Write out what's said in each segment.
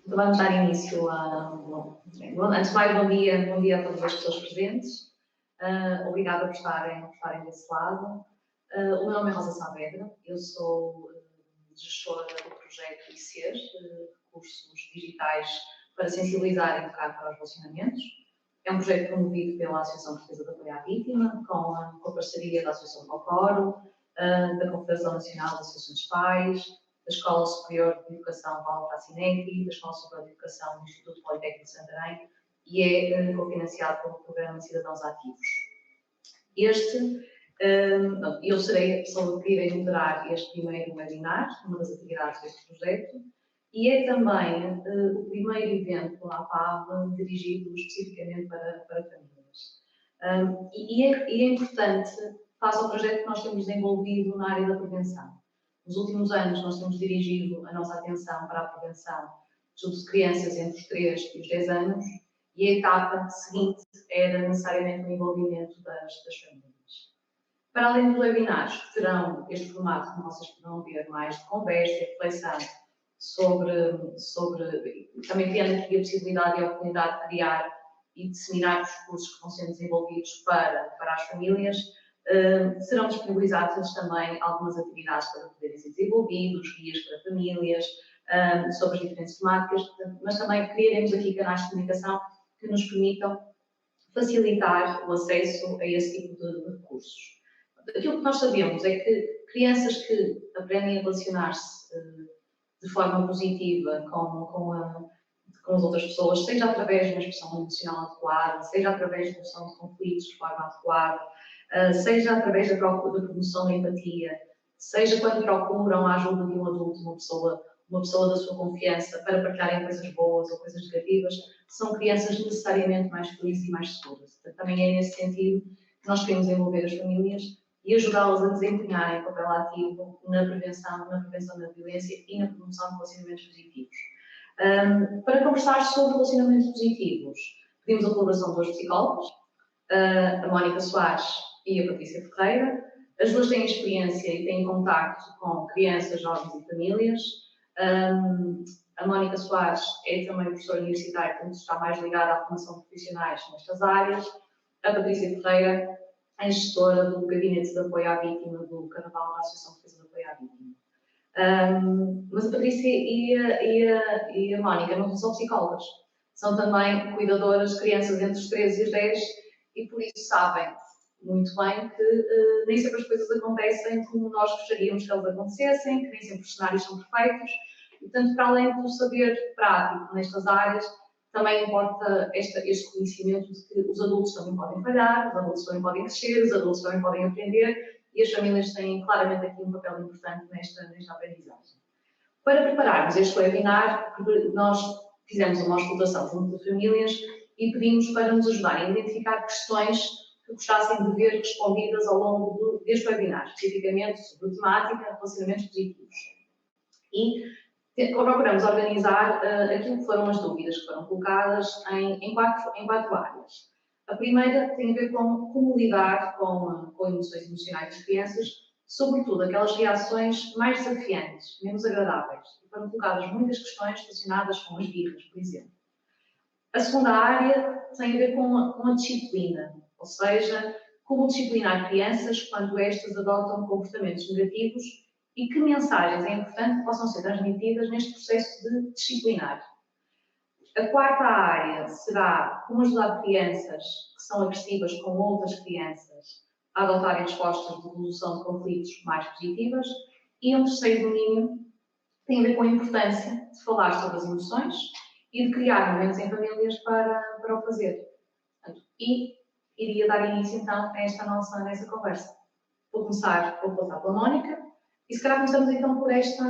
Então vamos dar início a... Antes de mais, bom dia a todas as pessoas presentes. Obrigada por estarem desse lado. O meu nome é Rosa Saavedra, eu sou gestora do projeto ICER, Recursos Digitais para Sensibilizar e Educar para os Relacionamentos. É um projeto promovido pela Associação Portuguesa de Apoio à Vítima, com a parceria da Associação Cocoro, da Confederação Nacional de Associações de Pais, da Escola Superior de Educação Paulo Frassinetti, da Escola Superior de Educação do Instituto Politécnico de Santarém e é cofinanciado pelo Programa de Cidadãos Ativos. Eu serei a pessoa que irei moderar este primeiro webinar, uma das atividades deste projeto, e é também o primeiro evento pela APAV dirigido especificamente para famílias. É importante, face ao projeto que nós temos desenvolvido na área da prevenção. Nos últimos anos, nós temos dirigido a nossa atenção para a prevenção de crianças entre os 3 e os 10 anos, e a etapa seguinte era necessariamente o envolvimento das famílias. Para além dos webinars, que terão este formato que vocês poderão ver mais de conversa e reflexão sobre também criando aqui a possibilidade e a oportunidade de criar e disseminar os recursos que vão sendo desenvolvidos para as famílias, serão disponibilizadas também algumas atividades para poderem ser desenvolvidos, guias para famílias, sobre as diferentes temáticas, mas também criaremos aqui canais de comunicação que nos permitam facilitar o acesso a esse tipo de recursos. Aquilo que nós sabemos é que crianças que aprendem a relacionar-se de forma positiva com as outras pessoas, seja através de uma expressão emocional adequada, seja através da resolução de conflitos de forma adequada, seja através da promoção da empatia, seja quando procuram a ajuda de um adulto, uma pessoa da sua confiança, para partilharem coisas boas ou coisas negativas, são crianças necessariamente mais felizes e mais seguras. Portanto, também é nesse sentido que nós queremos envolver as famílias e ajudá-las a desempenharem papel ativo na prevenção da violência e na promoção de relacionamentos positivos. Para conversar sobre relacionamentos positivos, pedimos a colaboração de 2 psicólogos, a Mónica Soares e a Patrícia Ferreira. As duas têm experiência e têm contacto com crianças, jovens e famílias. A Mónica Soares é também professora universitária, portanto está mais ligada à formação de profissionais nestas áreas. A Patrícia Ferreira é gestora do Gabinete de Apoio à Vítima do Carnaval da Associação Portuguesa de Apoio à Vítima. Mas a Patrícia e a Mónica não são psicólogas, são também cuidadoras de crianças entre os 13 e os 10 e por isso sabem muito bem que nem sempre as coisas acontecem como nós gostaríamos que elas acontecessem, que nem sempre os cenários são perfeitos e, portanto, para além do saber prático nestas áreas, também importa este conhecimento de que os adultos também podem falhar, os adultos também podem crescer, os adultos também podem aprender e as famílias têm claramente aqui um papel importante nesta aprendizagem. Para prepararmos este webinar, nós fizemos uma auscultação junto de famílias e pedimos para nos ajudarem a identificar questões que gostassem de ver respondidas ao longo deste webinar, especificamente sobre temática, relacionamentos positivos. E procuramos organizar aquilo que foram as dúvidas que foram colocadas em quatro áreas. A primeira tem a ver com como lidar com emoções emocionais das crianças, sobretudo aquelas reações mais desafiantes, menos agradáveis. E foram colocadas muitas questões relacionadas com as birras, por exemplo. A segunda área tem a ver com a disciplina, ou seja, como disciplinar crianças quando estas adotam comportamentos negativos e que mensagens é importante que possam ser transmitidas neste processo de disciplinar. A quarta área será como ajudar crianças que são agressivas com outras crianças a adotarem respostas de resolução de conflitos mais positivas. E um terceiro domínio tem a ver com a importância de falar sobre as emoções e de criar momentos em famílias para o fazer. E iria dar início então a nessa conversa. Vou passar pela Mónica. E se calhar começamos então por esta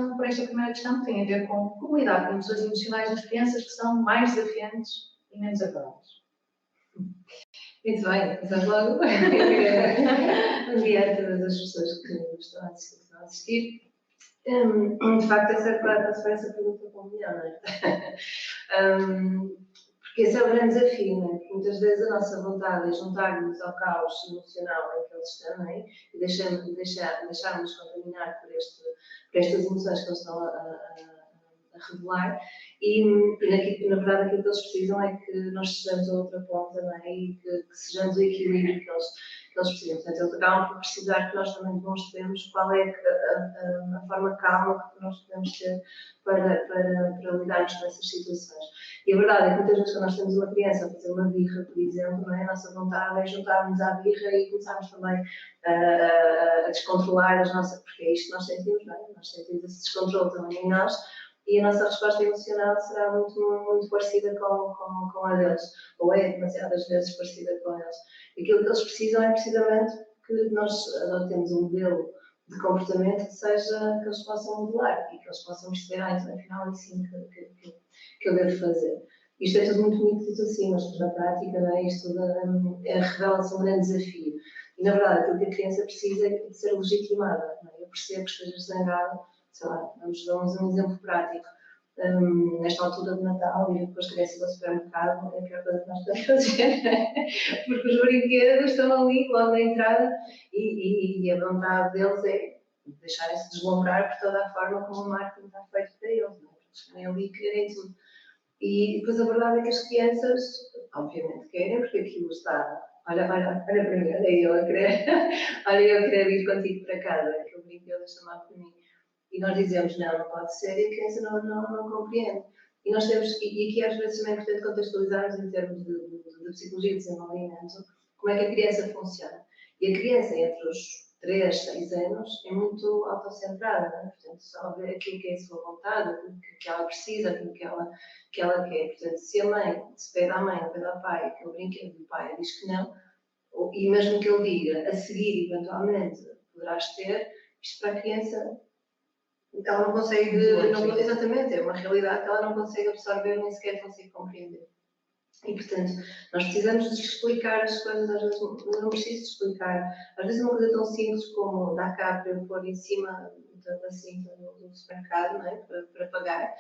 primeira questão, que tem a ver com como lidar com emoções emocionais das crianças que são mais desafiantes e menos agradáveis. Muito bem, começamos logo. Bom dia a todas as pessoas que estão a assistir. De facto, essa pergunta com melhor, não é? Porque esse é o grande desafio, não é? Porque muitas vezes a nossa vontade é juntar-nos ao caos emocional em que eles estão, não é? E deixarmos contaminar por estas emoções que eles estão a revelar. E na verdade aquilo que eles precisam é que nós sejamos a outra ponta, não é? E que sejamos o equilíbrio que eles precisam. Portanto, eles acabam por precisar que nós também demonstremos qual é a forma calma que nós podemos ter para lidarmos com essas situações. E a verdade é que muitas vezes quando nós temos uma criança a fazer uma birra, por exemplo, não é? A nossa vontade é juntarmos à birra e começarmos também a descontrolar as nossas, porque é isto que nós sentimos, não é? Nós sentimos esse descontrole também em nós e a nossa resposta emocional será muito parecida com a deles, ou é demasiadas vezes parecida com eles. E aquilo que eles precisam é precisamente que nós adotemos um modelo de comportamento que eles possam modelar e que eles possam perceber, então afinal é assim que eu devo fazer. Isto é tudo muito bonito dito assim, mas na prática, não é? Isto revela-se um grande desafio. E na verdade, aquilo que a criança precisa é de ser legitimada. Não é? Eu percebo que estejas zangado, sei lá, vamos dar um exemplo prático. Nesta altura de Natal, e depois que desce ao supermercado, é a pior coisa que nós podemos fazer, porque os brinquedos estão ali logo na entrada e a vontade deles é deixarem-se deslumbrar por toda a forma como o marketing está feito para eles, não é? Eles querem ali querem tudo. E depois a verdade é que as crianças, obviamente, querem, porque aquilo está. Olha para mim, olha eu a querer ir contigo para casa, aquele brinquedo a chamar para mim. E nós dizemos, não pode ser, e a criança não compreende. E nós temos, e aqui às vezes também é importante contextualizarmos em termos de psicologia de desenvolvimento, como é que a criança funciona. E a criança, entre os 3, 6 anos, é muito autocentrada, não é? Portanto, só vê aquilo que é a sua vontade, aquilo que ela precisa, aquilo que ela quer. Portanto, se a mãe, se pede à mãe ou pede ao pai aquele brinquedo do pai diz que não, e mesmo que ele diga, a seguir, eventualmente, poderás ter, isto para a criança ela não consegue, exatamente, é uma realidade que ela não consegue absorver, nem sequer consegue compreender. E, portanto, nós precisamos de explicar as coisas, às vezes não preciso de explicar. Às vezes uma coisa tão simples como dar cá para eu pôr em cima da cinta do supermercado, não é? Para pagar.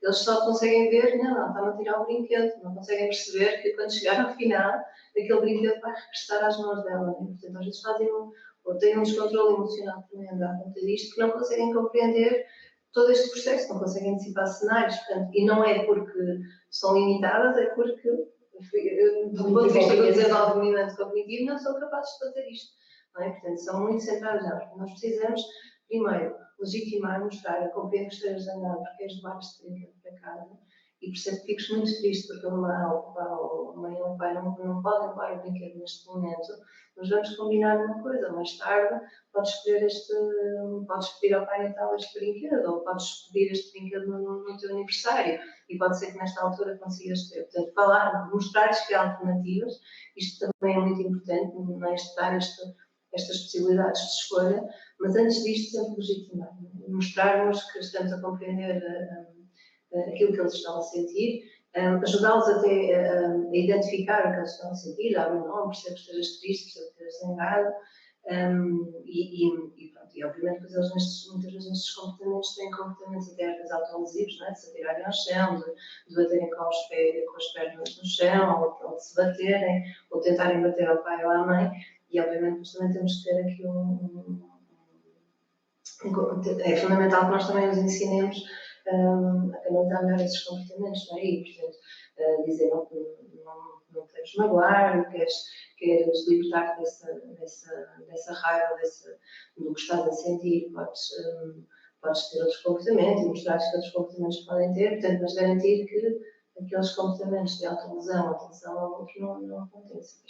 Eles só conseguem ver, não, está-me a tirar o brinquedo. Não conseguem perceber que quando chegar ao final, aquele brinquedo vai regressar às mãos dela. Não é? Portanto, às vezes fazem ou têm um descontrole emocional tremendo à conta disto, que não conseguem compreender todo este processo, não conseguem antecipar cenários. Portanto, e não é porque são limitadas, é porque, do ponto de vista do desenvolvimento cognitivo, não são capazes de fazer isto. Não é? Portanto, são muito centradas nelas. Nós precisamos, primeiro, legitimar, mostrar, eu compreendo que estejas zangado porque queres levar-te brinquedo para casa e percebo que fiques muito triste porque a mãe ou o pai não podem levar o brinquedo neste momento, mas vamos combinar uma coisa, mais tarde podes pedir ao Pai Natal este brinquedo ou podes pedir este brinquedo no teu aniversário e pode ser que nesta altura consigas ter. Portanto, falar, mostrar-lhes que há alternativas, isto também é muito importante, não é? Dar estas possibilidades de escolha, mas antes disto sempre legitimar, mostrarmos que estamos a compreender aquilo que eles estão a sentir, ajudá-los até a identificar o que eles estão a sentir, dar um nome, percebo que estejas triste, percebo que estejas zangado, e pronto, e obviamente depois eles muitas vezes nestes comportamentos têm comportamentos até às vezes autolesivos, não é? De se atirarem ao chão, de baterem com as pernas no chão, ou de se baterem, ou tentarem bater ao pai ou à mãe, e obviamente depois também temos que ter aqui é fundamental que nós também os ensinemos a canalizar melhor esses comportamentos, não é? E, portanto, dizer não queres magoar, queres libertar-te dessa raiva, do que estás a sentir, podes ter outros comportamentos e mostrar-te que outros comportamentos podem ter, portanto, mas garantir que aqueles comportamentos de autolesão, atenção ao outro não aconteçam.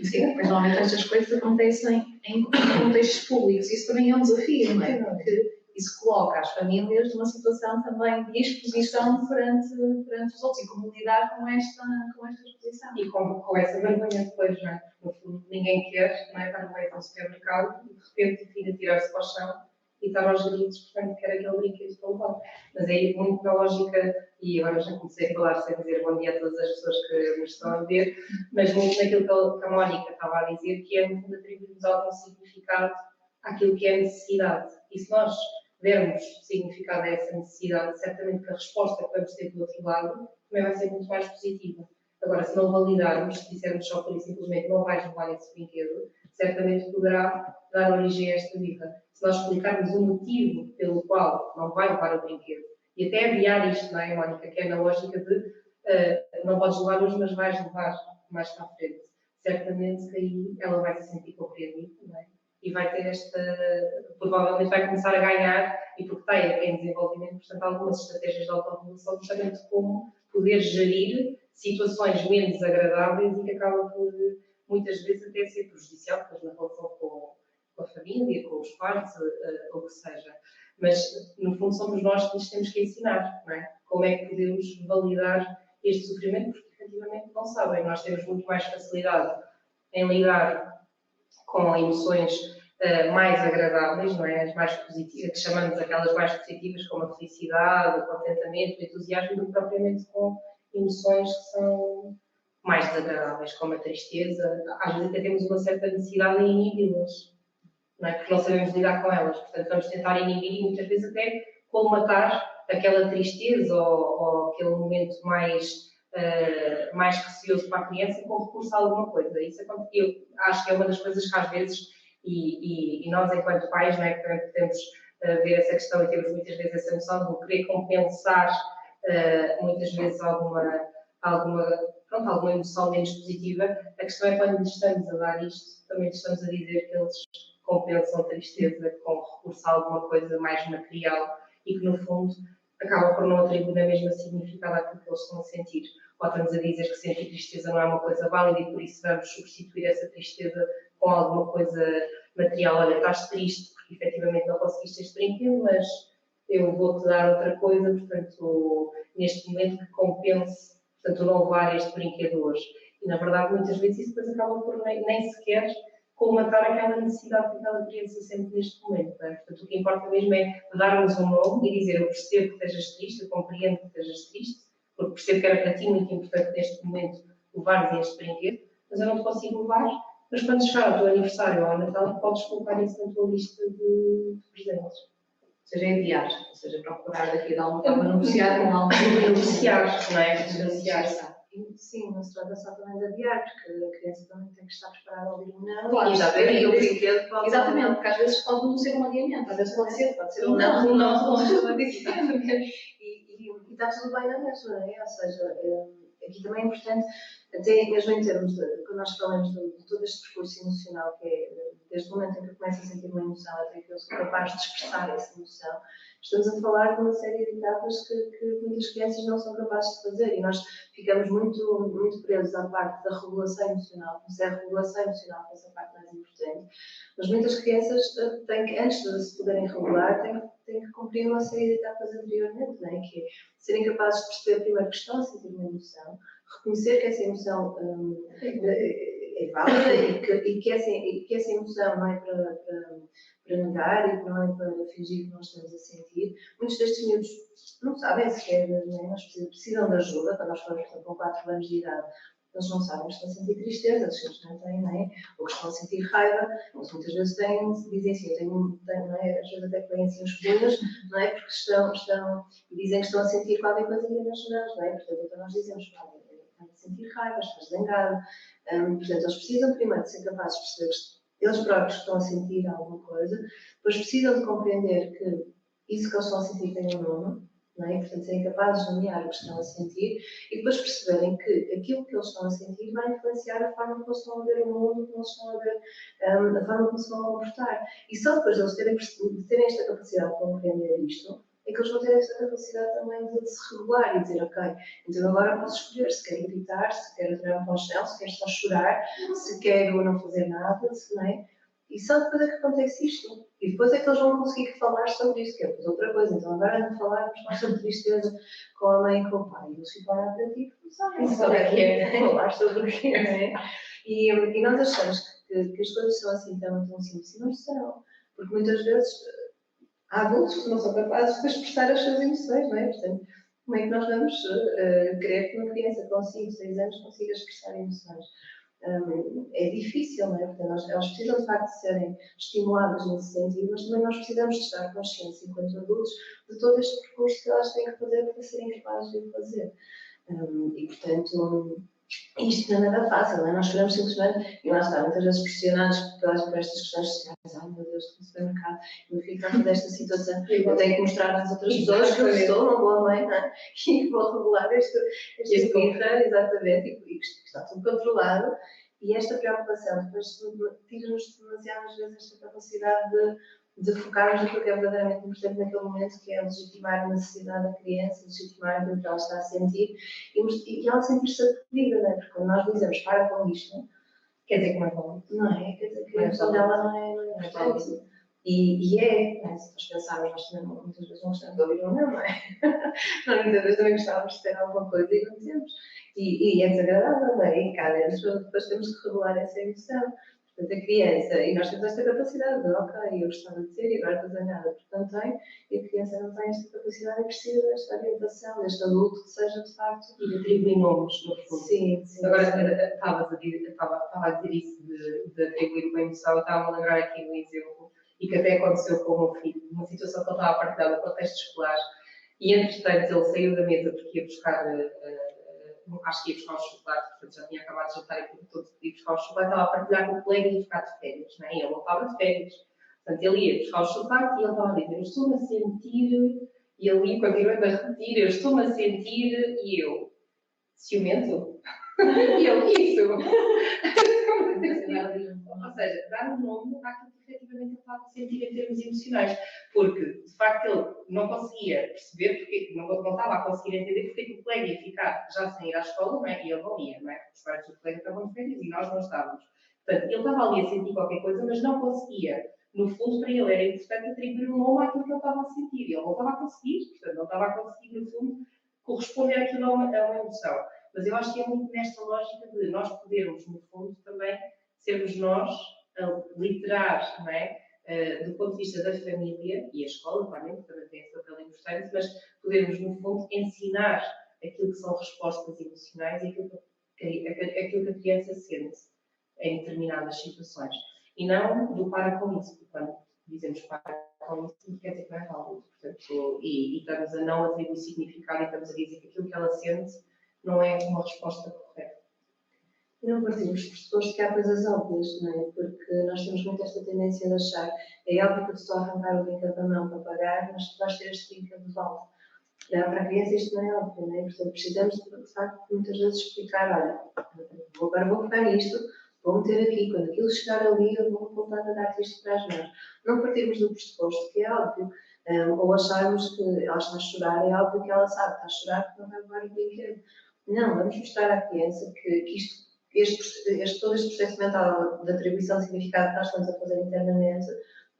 Sim, mas normalmente estas coisas acontecem em contextos públicos. Isso também é um desafio, não é? Porque isso coloca as famílias numa situação também de exposição perante os outros e como lidar com esta exposição. E com essa vergonha depois, não é? Porque no fundo ninguém quer, não é? Estar no meio de um supermercado e de repente a filha tirar-se para o chão e estar aos gritos, portanto quer aquele brinquedo para levar. Mas é muito na lógica, e agora já comecei a falar sem dizer bom dia a todas as pessoas que nos estão a ver, mas muito naquilo que a Mónica estava a dizer, que é no fundo atribuirmos algum significado àquilo que é a necessidade. E se nós dermos significado a essa necessidade, certamente que a resposta que vamos ter do outro lado também vai ser muito mais positiva. Agora, se não validarmos, se dissermos só por isso simplesmente não vais levar esse brinquedo, certamente poderá dar origem a esta birra. Se nós explicarmos o motivo pelo qual não vai levar o brinquedo E até aviar isto, não é, Mónica? Que é na lógica de não podes levar hoje, mas vais levar mais para a frente. Certamente que aí ela vai se sentir compreendida, não é? E vai ter provavelmente vai começar a ganhar, e porque tem em desenvolvimento, portanto, algumas estratégias de autorregulação, justamente como poder gerir situações menos agradáveis e que acaba por, muitas vezes, até ser prejudicial, depois na relação com a família, com os pais, ou o que seja. Mas, no fundo, somos nós que lhes temos que ensinar, não é? Como é que podemos validar este sofrimento, porque efetivamente não sabem. Nós temos muito mais facilidade em lidar com emoções mais agradáveis, não é? As mais positivas, que chamamos aquelas mais positivas, como a felicidade, o contentamento, o entusiasmo, do que propriamente com emoções que são mais desagradáveis, como a tristeza. Às vezes até temos uma certa necessidade em inibi-las, não é? Porque não sabemos lidar com elas. Portanto, vamos tentar inibir e muitas vezes até colmatar aquela tristeza ou aquele momento mais receoso para a criança com recurso a alguma coisa. Isso eu acho que é uma das coisas que às vezes, e nós enquanto pais, não é, que podemos ver essa questão e temos muitas vezes essa noção de querer compensar muitas vezes alguma emoção menos positiva. A questão é quando lhes estamos a dar isto, também lhes estamos a dizer que eles compensam a tristeza com recurso a alguma coisa mais material e que, no fundo, acaba por não atribuir a mesma significado àquilo que eles estão a sentir. Ou estamos a dizer que sentir tristeza não é uma coisa válida e por isso vamos substituir essa tristeza com alguma coisa material. Olha, estás triste porque efetivamente não conseguiste este brinquedo, mas eu vou-te dar outra coisa, portanto, neste momento que compense, portanto, não levar este brinquedo hoje. E, na verdade, muitas vezes isso depois acaba por nem sequer colmatar aquela necessidade que aquela criança sente neste momento. Não é? Portanto, o que importa mesmo é dar-nos um nome e dizer: eu percebo que estejas triste, eu compreendo que estejas triste, porque percebo que era para ti muito importante neste momento levar-me este brinquedo, mas eu não te consigo levar. Mas quando chegar o teu aniversário ou ao Natal, podes colocar isso na tua lista de presentes. Ou seja, enviar, ou seja, procurar aqui de alguma forma negociar com alguém. Negociar, não é? Negociar. Sim, não se trata só também de adiar, porque a criança também tem que estar preparada a ouvir um não. Claro, exatamente. E o brinquedo pode... Exatamente, porque às vezes pode não ser um adiamento, às vezes pode ser um não. E está tudo bem na mesma, não é? Ou seja, aqui também é importante, até mesmo em termos de, quando nós falamos de todo este percurso emocional, que é desde o momento em que eu começo a sentir uma emoção até que eu sou capaz de expressar essa emoção, estamos a falar de uma série de etapas que muitas crianças não são capazes de fazer e nós ficamos muito presos à parte da regulação emocional, como se a regulação emocional fosse a parte mais importante, mas muitas crianças têm que, antes de se poderem regular, têm que cumprir uma série de etapas anteriormente, não é? Que é serem capazes de perceber primeiro que estão a sentir uma emoção, reconhecer que essa emoção é válida e que essa emoção não é para negar e que não é para fingir que não estamos a sentir. Muitos destes miúdos não sabem sequer, não é? Nós precisam de ajuda. Quando nós falamos, por exemplo, com 4 anos de idade, eles não sabem que estão a sentir tristeza, eles não têm, não é? Ou que estão a sentir raiva. Eles muitas vezes dizem assim, eu tenho, não é? Às vezes até põem assim os punhos, não é? Porque estão e dizem que estão a sentir qualquer coisa imaginária, não é? Portanto, então nós dizemos, estão a sentir raiva, estás zangado. Portanto, eles precisam primeiro de ser capazes de perceber que eles próprios estão a sentir alguma coisa, depois precisam de compreender que isso que eles estão a sentir tem um nome, não é? Portanto, serem capazes de nomear o que estão a sentir e depois perceberem que aquilo que eles estão a sentir vai influenciar a forma como eles estão a ver o mundo, como eles estão a ver a forma como se vão comportar. E só depois de eles terem esta capacidade de compreender isto, é que eles vão ter esta capacidade também de se regular e dizer, ok, então agora posso escolher se quero gritar, se quero atirar-me para o chão, se quero só chorar, se quero não fazer nada, se não é? E só depois é que acontece isto. E depois é que eles vão conseguir falar sobre isto, que é depois outra coisa. Então agora não falarmos mais sobre tristeza com a mãe e com o pai. E eles ficam a olhar para ti e não sabem sobre o que é falar sobre o que é. E nós achamos que as coisas são assim tão simples. E não são. Porque muitas vezes há adultos que não são capazes de expressar as suas emoções, não é? Portanto, como é que nós vamos querer que uma criança com 5, 6 anos consiga expressar emoções? É difícil, não é? Portanto, elas precisam de facto de serem estimuladas nesse sentido, mas também nós precisamos de estar conscientes, enquanto adultos, de todo este percurso que elas têm que fazer para serem capazes de o fazer. E, portanto, Isto não é nada fácil, não é? Nós queremos simplesmente, e lá está, muitas vezes pressionados por estas questões sociais, ai meu Deus, no supermercado, eu fico dentro desta situação, eu tenho que mostrar às outras pessoas que eu sou uma boa mãe, não é? E que vou regular esta birra, exatamente, e que está tudo controlado, e esta preocupação depois tira-nos demasiadas vezes esta capacidade de focarmos naquilo que é verdadeiramente importante naquele momento, que é legitimar a necessidade da criança, legitimar aquilo que ela está a sentir e ela sentir-se acolhida, não é? Porque quando nós dizemos para com isto, Quer dizer que não é bom. não é? Quer dizer que a emoção dela não é forte. E é, não é? Se nós pensarmos, nós também muitas vezes não gostamos de ouvir um não é? Nós muitas vezes também gostávamos de ter alguma coisa e não temos. E é desagradável, não é? E cá dentro depois temos que regular essa emoção. Portanto, a criança, e nós temos esta capacidade de, ok, eu gostava de ser e agora estou zangada porque não tenho, e a criança não tem esta capacidade e precisa desta orientação, deste adulto que seja de facto. E de atribuir nomes, no fundo. Sim, sim. Agora, estava a dizer isso de atribuir uma emoção, e estava a lembrar aqui um exemplo, e que até aconteceu com o meu filho, uma situação que ele estava a partilhar no contexto escolar, e entretanto ele saiu da mesa porque ia buscar. Acho que ia buscar um chocolate, portanto já tinha acabado de jantar e tudo, todo ia buscar um chocolate, estava a partilhar com o colega e ia ficar de férias, não é? E ele não estava de férias. Portanto, ele ia buscar o chocolate e ele estava a dizer, eu estou-me a sentir, e ele ia continuando a repetir, eu estou-me a sentir, e eu, ciumento? E ele, isso! Ou seja, dar um nome àquilo que efetivamente ele estava a sentir em termos emocionais. Porque, de facto, ele não conseguia perceber, porque não estava a conseguir entender porque que o colega ia ficar já sem ir à escola, não é? E ele não ia, não é? Porque os pais do colega estavam de férias e nós não estávamos. Portanto, ele estava ali a sentir qualquer coisa, mas não conseguia. No fundo, para ele era importante atribuir um nome àquilo que ele estava a sentir. E ele não estava a conseguir, portanto, não estava a conseguir, no fundo, corresponder àquilo a uma emoção. Mas eu acho que é muito nesta lógica de nós podermos, no fundo, também sermos nós a literar, não é? Do ponto de vista da família e a escola, claramente, também tem esse papel importante, mas podermos, no fundo, ensinar aquilo que são respostas emocionais e aquilo que a criança sente em determinadas situações. E não do para com isso, porque quando dizemos para com isso, quer dizer que não é válido. Portanto, e estamos a não atribuir significado e estamos a dizer que aquilo que ela sente não é uma resposta correta. E não partimos pressuposto que há coisas óbvias, não é? Porque nós temos muito esta tendência de achar é óbvio que eu estou a arrancar o brinquedo da mão para pagar, mas tu vais ter este brinquedo de volta. Para a criança isto não é óbvio, não é? Portanto, precisamos de facto muitas vezes explicar, olha, agora vou pegar nisto, vou meter aqui, quando aquilo chegar ali eu vou voltar a dar-te isto para as mãos. Não partirmos do pressuposto que é óbvio, ou acharmos que ela está a chorar, é óbvio que ela sabe que está a chorar porque não vai levar o brinquedo. Não, vamos mostrar à criança que todo este processo mental de atribuição de significado que nós estamos a fazer internamente,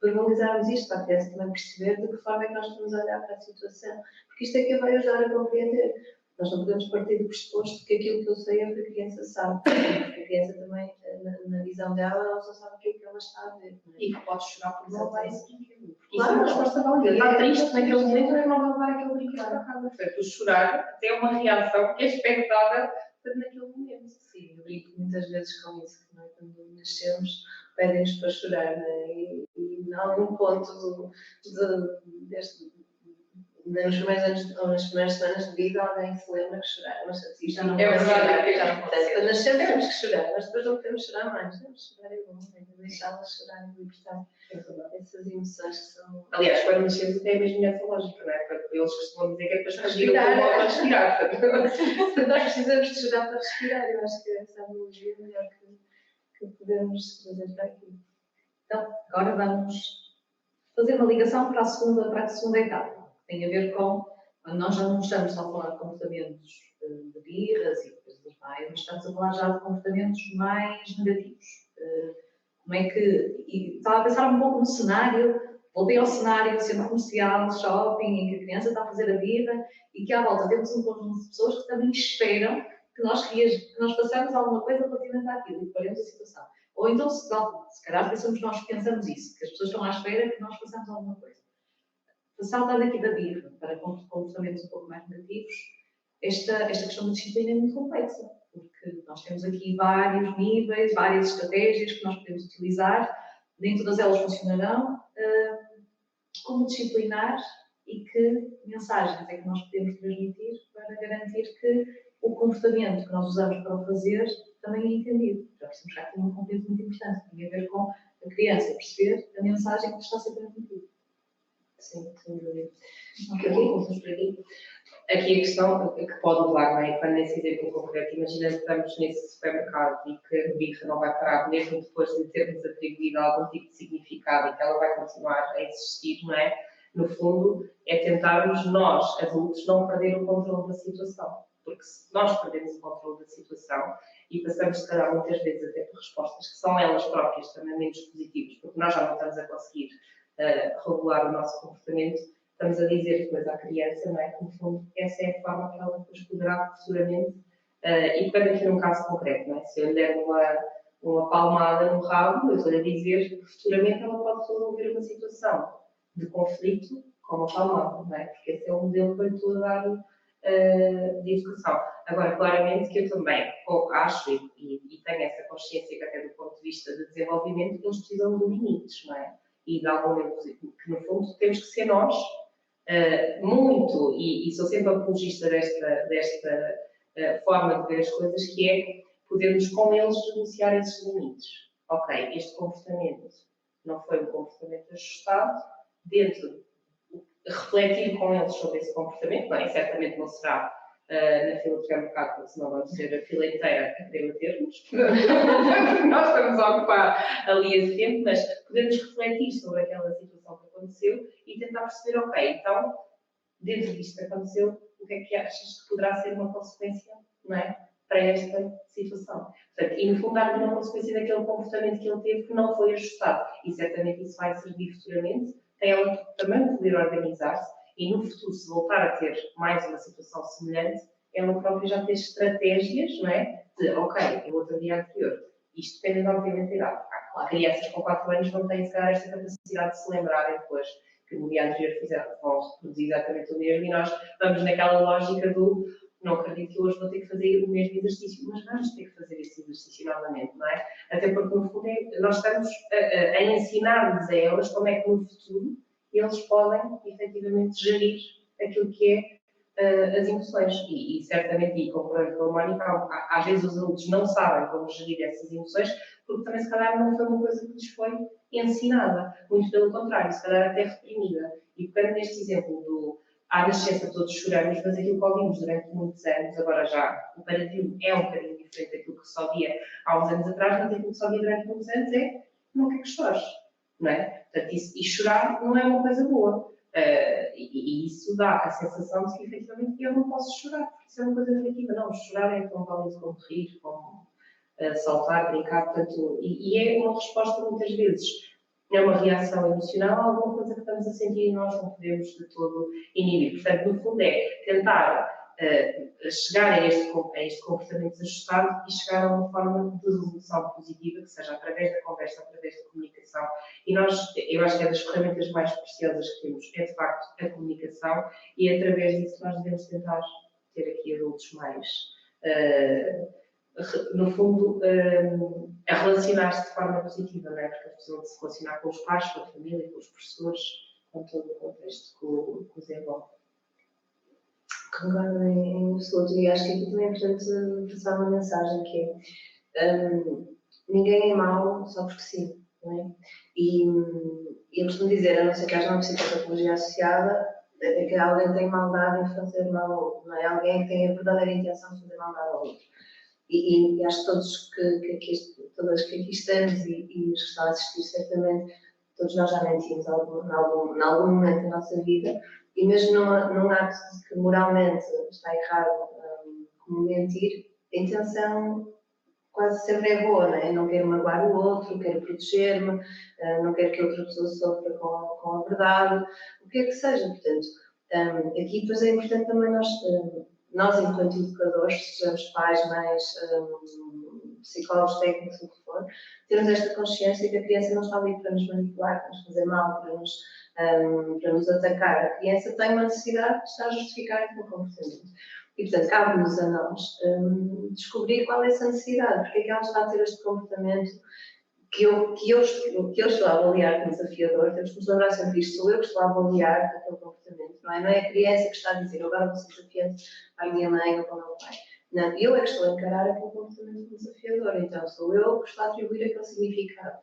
verbalizarmos isto para a criança também perceber de que forma é que nós estamos a olhar para a situação. Porque isto é que a vai ajudar a compreender. Nós não podemos partir do pressuposto que aquilo que eu sei é o que a criança sabe. Porque a criança também, na visão dela, ela só sabe aquilo que ela está a ver. Não é? E que pode chorar por não levar esse brinquedo. Porque claro, isso é uma resposta válida. Está triste naquele momento é que não vai levar aquele brinquedo para casa. Portanto, o chorar até é uma reação que é expectada naquele momento. Sim, eu brinco muitas vezes com isso, não é? Quando nascemos, pedem-nos para chorar, não é? E em algum ponto nos primeiros anos ou nas primeiras semanas de vida, alguém se lembra que chorar, mas isto não é verdade. Já não acontece. Quando nascemos temos que chorar, mas depois não podemos chorar mais. Chorar é bom, é deixá-las chorar e libertar essas emoções que são. Aliás, quando nascemos até é mesmo nessa lógica, não é? Porque eles costumam dizer que é para respirar. Para respirar. Portanto, nós precisamos de chorar para respirar. Eu acho que essa é a analogia melhor que podemos trazer para aqui. Então, agora vamos fazer uma ligação para a segunda etapa. Tem a ver com, quando nós já não estamos só a falar de comportamentos de birras e coisas mais, mas estamos a falar já de comportamentos mais negativos. Como é que, e estava a pensar um pouco no cenário, voltei ao cenário de centro comercial, de shopping, em que a criança está a fazer a birra e que à volta temos um conjunto de pessoas que também esperam que nós façamos alguma coisa relativamente àquilo e que paremos a situação. Ou então, se calhar pensamos nós que pensamos isso, que as pessoas estão à espera que nós façamos alguma coisa. Saltando aqui da birra para comportamentos um pouco mais negativos, esta questão da disciplina é muito complexa, porque nós temos aqui vários níveis, várias estratégias que nós podemos utilizar, nem todas elas funcionarão. Como disciplinar e que mensagens é que nós podemos transmitir para garantir que o comportamento que nós usamos para o fazer também é entendido. Já percebemos que há aqui um componente muito importante, que tem a ver com a criança perceber a mensagem que está a ser transmitida. Sim, sem dúvida. Aqui, Aqui a questão que pode levar, não é? Quando nesse exemplo concreto, imagina que estamos nesse supermercado e que a birra não vai parar, mesmo depois de termos atribuído algum tipo de significado e que ela vai continuar a existir, não é? No fundo, é tentarmos nós, adultos, não perder o controle da situação. Porque se nós perdemos o controle da situação e passamos, se calhar, muitas vezes até por respostas que são elas próprias também menos positivas, porque nós já não estamos a conseguir regular o nosso comportamento, estamos a dizer depois à criança, não é? Que, no fundo, essa é a forma que ela depois poderá futuramente, e quando aqui num caso concreto, não é? Se eu lhe der uma palmada no rabo, eu estou-lhe a dizer que futuramente ela pode resolver uma situação de conflito com uma palmada, não é? Porque esse é o modelo que eu lhe estou a dar de educação. Agora, claramente que eu também acho e tenho essa consciência que até do ponto de vista de desenvolvimento, eles precisam de limites, não é? E de algum momento que, no fundo, temos que ser nós muito, e sou sempre apologista desta forma de ver as coisas, que é podermos com eles negociar esses limites. Ok, este comportamento não foi um comportamento ajustado, refletir com eles sobre esse comportamento, bem, certamente não será na fila de supermercado, porque senão vamos ter a fila inteira a querer bater-nos, nós estamos a ocupar ali esse tempo, mas podemos refletir sobre aquela situação que aconteceu e tentar perceber, ok, então, dentro disto que aconteceu, o que é que achas que poderá ser uma consequência, não é, para esta situação? Portanto, e no fundo, dar uma consequência daquele comportamento que ele teve que não foi ajustado. E certamente isso vai servir futuramente para ela também poder organizar-se e no futuro, se voltar a ter mais uma situação semelhante, ela própria já ter estratégias, não é? De, ok, no outro dia anterior, isto depende obviamente da idade. Claro, crianças com 4 anos não têm, se calhar, esta capacidade de se lembrarem depois que no dia anterior vão reproduzir exatamente o mesmo e nós vamos naquela lógica do não acredito que hoje vou ter que fazer o mesmo exercício, mas vamos ter que fazer esse exercício novamente, não é? Até porque, no fundo, nós estamos a ensinar-lhes a elas como é que no futuro eles podem, efetivamente, gerir aquilo que é as emoções. E certamente, e concordando com a Mónica, às vezes os adultos não sabem como gerir essas emoções, porque também, se calhar, não foi uma coisa que lhes foi ensinada. Muito pelo contrário, se calhar até reprimida. E, portanto, neste exemplo do à nascença todos choramos, mas aquilo que ouvimos durante muitos anos, agora já o paradigma é um bocadinho diferente daquilo que se ouvia há uns anos atrás, mas aquilo que se ouvia durante muitos anos é não quer que chores, não é? Portanto, isso, e chorar não é uma coisa boa. E isso dá a sensação de que, efetivamente, eu não posso chorar, porque isso é uma coisa negativa. Não, chorar é tão válido como rir, como saltar, brincar, portanto, e é uma resposta muitas vezes. É uma reação emocional, alguma coisa que estamos a sentir e nós não podemos de todo inibir. Portanto, no fundo é tentar chegar a este comportamento desajustado e chegar a uma forma de resolução positiva, que seja através da conversa, através da comunicação. E eu acho que é das ferramentas mais preciosas que temos, é de facto a comunicação, e é através disso que nós devemos tentar ter aqui adultos mais, no fundo, a relacionar-se de forma positiva, não é? Porque as pessoas se relacionar com os pais, com a família, com os professores, com todo o contexto que os envolve. Concordo em absoluto, e acho que aqui também é importante passar uma mensagem que é ninguém é mau só porque sim, não é? E eu costumo dizer, a não ser que haja uma psicopatologia associada, é que alguém tem maldade em fazer mal ao outro, não é? Alguém que tem a verdadeira intenção de fazer maldade ao outro. E acho que todas que aqui estamos e os que estão a assistir, certamente, todos nós já mentimos em algum momento da nossa vida, e mesmo num ato de que moralmente está errado como mentir, a intenção quase sempre é boa, não é? Não quero magoar o outro, quero proteger-me, não quero que outra pessoa sofra com a verdade, o que é que seja. Portanto, aqui depois é importante também nós enquanto educadores, sejamos pais, mães, psicólogos, técnicos, o que for, termos esta consciência que a criança não está ali para nos manipular, para nos fazer mal, para nos atacar. A criança tem uma necessidade de estar a justificar aquele comportamento. E, portanto, cabe-nos a nós descobrir qual é essa necessidade, porque é que ela está a ter este comportamento que eu estou a avaliar como desafiador. Temos que nos lembrar sempre isto, sou eu que estou a avaliar aquele comportamento, não é? Não é a criança que está a dizer, agora vou ser desafiante para a minha mãe ou para o meu pai. Não, eu é que estou a encarar aquele comportamento desafiador, então sou eu que estou a atribuir aquele significado.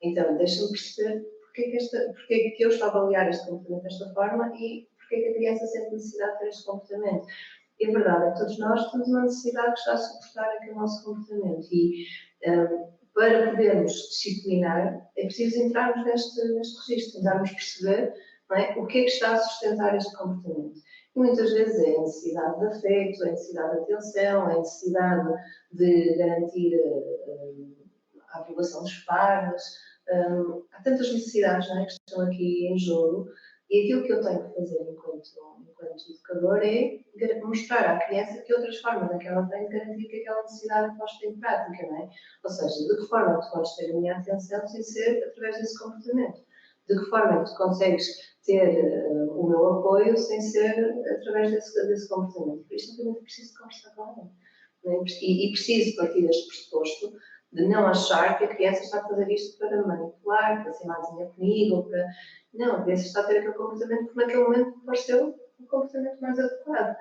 Então, deixa-me perceber porque é que eu estou a avaliar este comportamento desta forma e porque é que a criança sente necessidade de ter este comportamento. E a verdade é que todos nós temos uma necessidade que está a suportar aquele nosso comportamento e para podermos disciplinar é preciso entrarmos neste registro, tentarmos perceber, não é, o que é que está a sustentar este comportamento. E muitas vezes é a necessidade de afeto, é a necessidade de atenção, é a necessidade de garantir a aprovação dos pares. Há tantas necessidades, não é, que estão aqui em jogo e aquilo que eu tenho que fazer enquanto educador é mostrar à criança que outras formas é que ela tem de garantir que aquela necessidade posta em prática, não é? Ou seja, de que forma tu podes ter a minha atenção sem ser através desse comportamento? De que forma tu consegues ter o meu apoio sem ser através desse comportamento? Por isso, eu preciso conversar com ela. Não é? E preciso partir deste pressuposto de não achar que a criança está a fazer isto para manipular, para ser mázinha comigo, para... Não, a criança está a ter aquele comportamento porque naquele momento pareceu o comportamento mais adequado.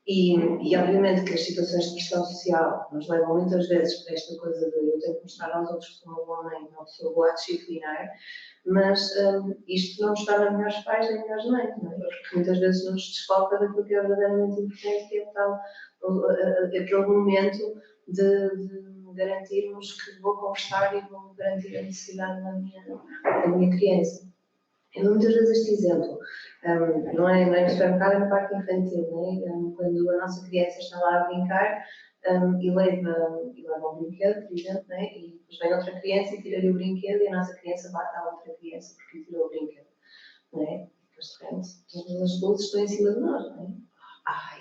E obviamente que as situações de pressão social nos levam muitas vezes para esta coisa de eu tenho que mostrar aos outros que sou uma boa mãe, uma pessoa boa a disciplinar, mas isto não nos torna melhores pais nem melhores mães, não é? Porque muitas vezes nos desfoca daquilo que é verdadeiramente importante, que é tal, aquele momento de garantirmos que vou conversar e vou garantir a necessidade da minha criança. Eu dou muitas vezes este exemplo, não é no supermercado, é na parte infantil, né? Quando a nossa criança está lá a brincar e leva um brinquedo, por exemplo, né? E depois vem outra criança e tira-lhe o brinquedo e a nossa criança bate à outra criança porque tirou o brinquedo. Né? E depois de repente, todas as luzes estão em cima de nós. Né? Ai!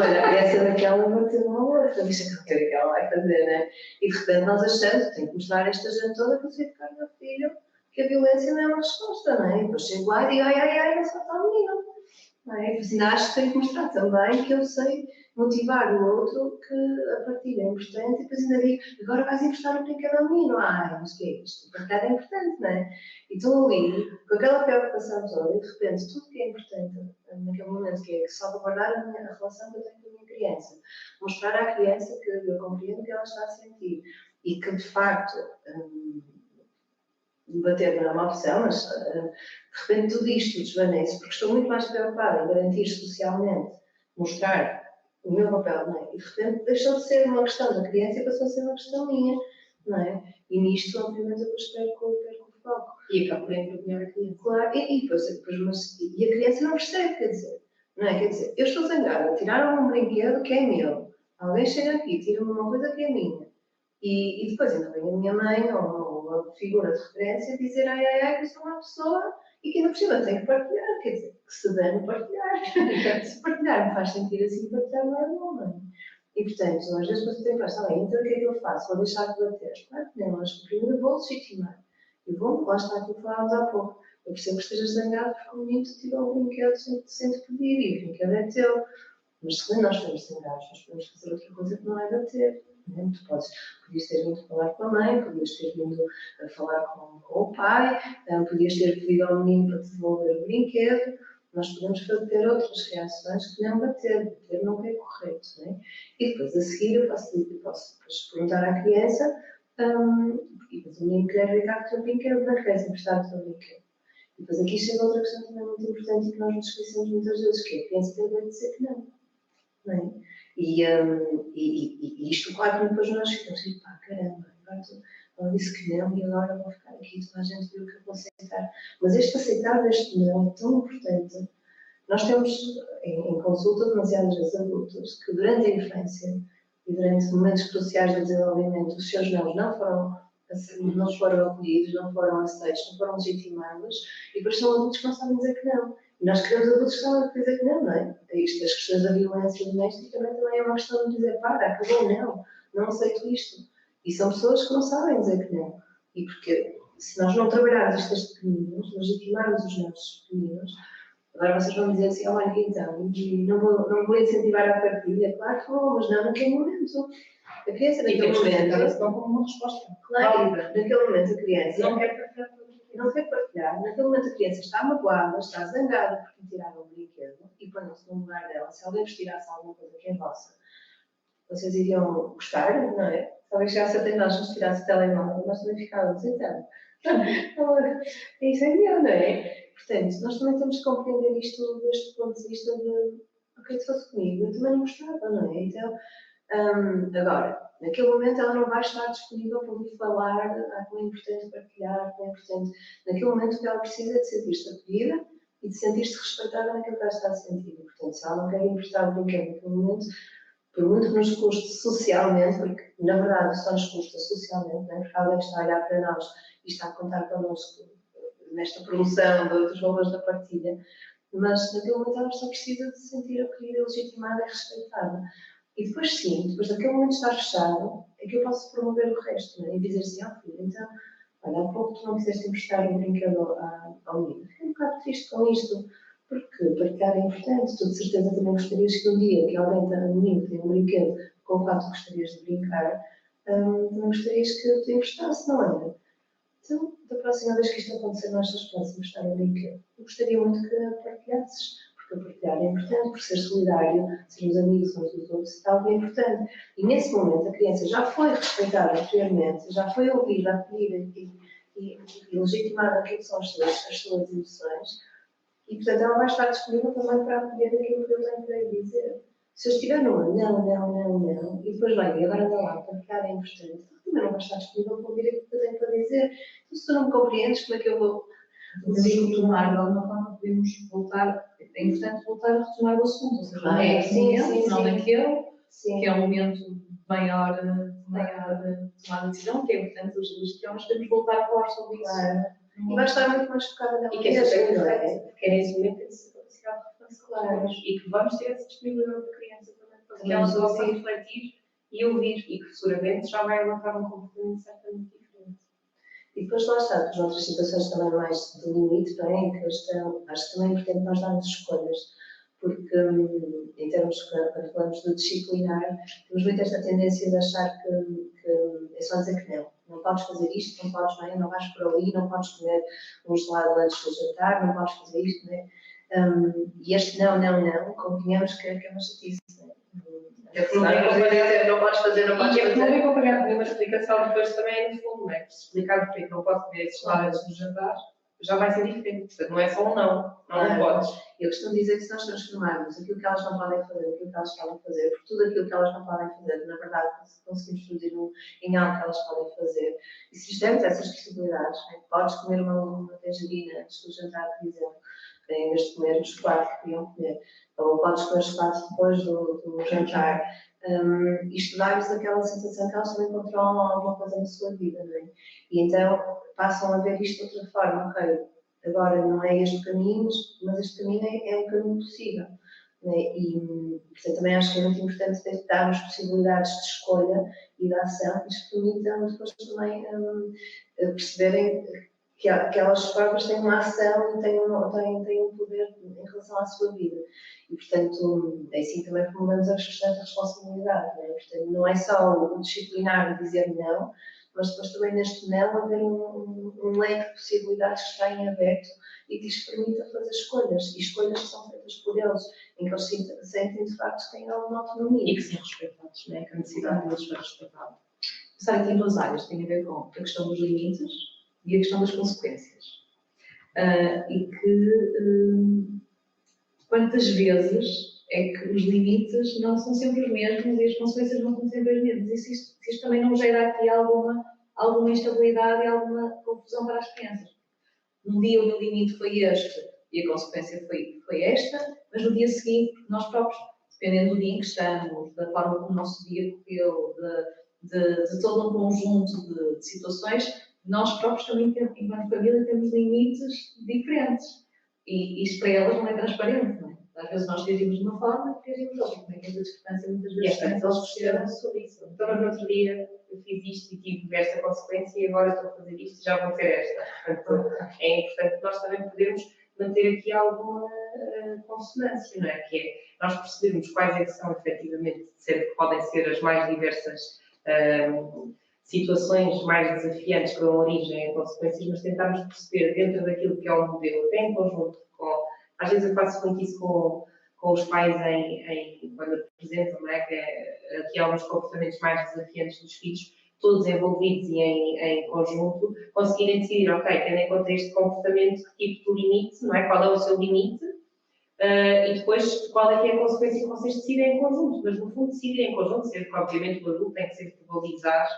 Olha, a criança daquela bateu uma outra, deixa que é que ela vai fazer, né? E de repente nós achamos, tem que mostrar esta gente toda que eu sei ficar meu filho, que a violência não é uma resposta, não é? E depois chego lá e digo, ai, não só está o menino. Não é? E assim, acho que tenho que mostrar também que eu sei motivar o outro que a partilha é importante e depois ainda digo, agora vais emprestar o brinquedo ao menino. Ai, mas o que é isto? A partilhar é importante, não é? E estou ali com aquela preocupação toda e de repente tudo que é importante naquele momento, que é salvaguardar a relação que eu tenho com a minha criança, mostrar à criança que eu compreendo o que ela está a sentir e que de facto bater não é uma opção, mas de repente tudo isto desvanece, porque estou muito mais preocupada em garantir socialmente, mostrar o meu papel, não é? E de repente deixou de ser uma questão da criança e passou a ser uma questão minha, não é? E nisto, obviamente, eu depois perco o foco. E acaba por envergonhar a criança. Claro, e a criança não percebe, quer dizer, não é? Quer dizer, eu estou zangada, tiraram um brinquedo que é meu, alguém chega aqui, tira-me uma coisa que é minha, e depois ainda vem a minha mãe ou uma figura de referência dizer ai, que eu sou uma pessoa e que ainda por cima tenho que partilhar, quer dizer, que se dane partilhar. Se partilhar me faz sentir assim, partilhar não é bom, não é? E portanto, às vezes você tem que pensar, então o que é que eu faço? Vou deixar de bater? Claro que não, mas primeiro vou legitimar. E vou, lá está aquilo que falávamos há pouco. Eu percebo que estejas zangado porque o menino te tirou o brinquedo sem te pedir e o brinquedo é teu. Mas se nós estamos zangados, nós podemos fazer outra coisa que não é bater. Né? Tu podias ter vindo falar com a mãe, podias ter vindo a falar com o pai, podias ter pedido ao menino para te devolver o brinquedo. Nós podemos ter outras reações que não bater. Bater não é correto. Né? E depois a seguir eu posso perguntar à criança e depois o menino quer brincar com o teu brinquedo, não queres emprestar o teu brinquedo. E depois aqui chega outra questão também muito importante e que nós nos esquecemos muitas vezes, que é a criança tem o direito de dizer que não. Não é? E isto, claro, que depois nós ficamos assim, pá, caramba, agora ela disse que não e agora vou ficar aqui, toda a gente viu que eu vou aceitar. Mas este aceitar deste não é tão importante. Nós temos em consulta demasiadas vezes adultos que durante a infância e durante momentos cruciais do desenvolvimento os seus não foram acolhidos, não foram aceitos, não foram legitimados e depois são adultos que não sabem dizer que não. E nós queremos adultos que sabem dizer que não é? Isto, as questões da violência doméstica também é uma questão de dizer, para, acabou, não aceito isto. E são pessoas que não sabem dizer que não. E porque se nós não trabalharmos estes pequeninos, legitimarmos os nossos pequeninos, agora vocês vão dizer assim, olha, então, não vou incentivar a partilha, claro que vou, mas não naquele momento. A criança naquele momento... Isso não como uma resposta. Claro, naquele momento a criança não quer partilhar. Naquele momento a criança está magoada, está zangada porque lhe tiraram o brinquedo e ponham-se no lugar dela. Se alguém vos tirasse alguma coisa que é vossa, vocês iriam gostar, não é? Se alguém chegasse até nós, nos tirasse o telemóvel, nós também ficávamos, então. Isso é meu, não é? Portanto, nós também temos que compreender isto deste ponto de vista de, ok, se fosse comigo, eu também não gostava, não é? Então, agora, naquele momento ela não vai estar disponível para me falar, como é importante partilhar, como é importante. Naquele momento o que ela precisa é de sentir-se acolhida e de sentir-se respeitada naquilo que ela está a sentir. E, portanto, se ela não quer emprestar o brinquedo naquele momento, por muito que nos custe socialmente, porque na verdade só nos custa socialmente, não é? Porque alguém está a olhar para nós e está a contar connosco nesta promoção dos valores da partilha, mas naquele momento ela só precisa de se sentir acolhida, legitimada e respeitada. E depois sim, depois daquele momento estar fechado, é que eu posso promover o resto, né? E dizer assim, filho, então, olha, há pouco tu não quiseste emprestar um brinquedo ao menino. Fiquei um bocado triste com isto, porque partilhar é importante. Tu de certeza também gostarias que um dia que alguém tenha um menino que tem um brinquedo com o qual tu gostarias de brincar, também gostarias que eu te emprestasse, não é? Então, da próxima vez que isto acontecer, nós estás próximos a estar a brinquedo. Eu gostaria muito que partilhasses, porque partilhar é importante, por ser solidário, sermos amigos uns dos outros, é algo importante. E nesse momento a criança já foi respeitada anteriormente, já foi ouvida, acolhida e legitimada aquilo que são as suas emoções, e portanto ela vai estar disponível também para acolher aquilo que eu tenho para lhe dizer. Se eu estiver numa não, e depois vai, e agora anda lá, partilhar é importante, também não vai estar disponível para ouvir aquilo que eu tenho para dizer. Então, se tu não me compreendes, como é que eu vou retomar de alguma forma, podemos voltar, é importante voltar a retomar o assunto, ou seja, não é esse momento, não naquele, que é um momento maior de tomar a decisão, que é importante os questões, podemos voltar a falar sobre isso. E vai estar muito mais focada na e que é super importante, porque é nesse momento que tem capacidade de reflexão, claro, e que vamos ter essa disponibilidade da criança também, para que ela possa refletir e ouvir, e que futuramente já vai adotar um comportamento certamente diferente. E depois lá está, as outras situações também mais de limite, não é? Em que acho que também é importante nós darmos escolhas, porque em termos, quando falamos de disciplinar, temos muito esta tendência de achar que é só dizer que não podes fazer isto, não podes, não é? Não vais por ali, não podes comer um gelado antes do jantar, não podes fazer isto, não é? E este não, convenhamos que é uma chatice, não é? Não podes fazer, não podes fazer. E não é acompanhado de uma explicação depois também, no fundo, não é? Se explicar porque não pode comer esses gelado antes do jantar, já vai ser diferente. Portanto, não é só um não podes. Eu costumo dizer que se nós transformarmos aquilo que elas não podem fazer, aquilo que elas podem fazer, por tudo aquilo que elas não podem fazer, na verdade, conseguimos traduzir em algo que elas podem fazer. E se lhes demos essas possibilidades, né? Podes comer uma tangerina antes do jantar, por exemplo, em vez de comer o chocolate que queriam comer, ou podes comer chocolate depois do jantar. Isto dá-lhes aquela sensação que elas também controlam alguma coisa na sua vida, não é? E então passam a ver isto de outra forma, ok, agora não é este caminho, mas este caminho é um caminho possível. Né? E portanto, também acho que é muito importante darmos possibilidades de escolha e de ação que lhes permitam depois também perceberem que aquelas próprias têm uma ação e têm um poder em relação à sua vida. E, portanto, é assim também promovemos as questões de responsabilidade. Né? Portanto, não é só o disciplinar de dizer não, mas depois também neste não haver um leque de possibilidades que está em aberto e que lhes permita fazer escolhas. E escolhas que são feitas por eles, em que eles sentem de facto que têm alguma autonomia. E que são respeitados, né? Que a necessidade deles foi respeitada. Pensar que tem duas áreas, tem a ver com a questão dos limites e a questão das consequências. E que quantas vezes é que os limites não são sempre os mesmos e as consequências não são sempre as mesmas. E se isto também não gera aqui alguma instabilidade e alguma confusão para as crianças. Um dia o meu limite foi este e a consequência foi esta, mas no dia seguinte, nós próprios, dependendo do dia em que estamos, da forma como o nosso dia correu, de todo um conjunto de situações, nós próprios também, enquanto família, temos limites diferentes. E isto para elas não é transparente, não é? Às vezes nós reagimos de uma forma e reagimos de outra. Como é que essa discrepância muitas vezes eles questionam sobre isso. Então, no outro dia, eu fiz isto e tive esta consequência e agora estou a fazer isto e já vou ter esta. Portanto, é importante nós também podermos manter aqui alguma consonância, não é? Que é nós percebermos quais é que são, efetivamente, sendo que podem ser as mais diversas situações mais desafiantes que dão origem a consequências, mas tentarmos perceber dentro daquilo que é o modelo, até em conjunto com... Às vezes eu faço muito isso com os pais quando apresentam, não é? Que aqui há alguns comportamentos mais desafiantes dos filhos, todos envolvidos e em conjunto, conseguirem decidir, ok, tendo em conta este comportamento, que tipo de limite, não é? Qual é o seu limite? E depois, qual é que é a consequência que vocês decidem em conjunto? Mas, no fundo, decidem em conjunto, sendo que, obviamente, o adulto tem que sempre verbalizar,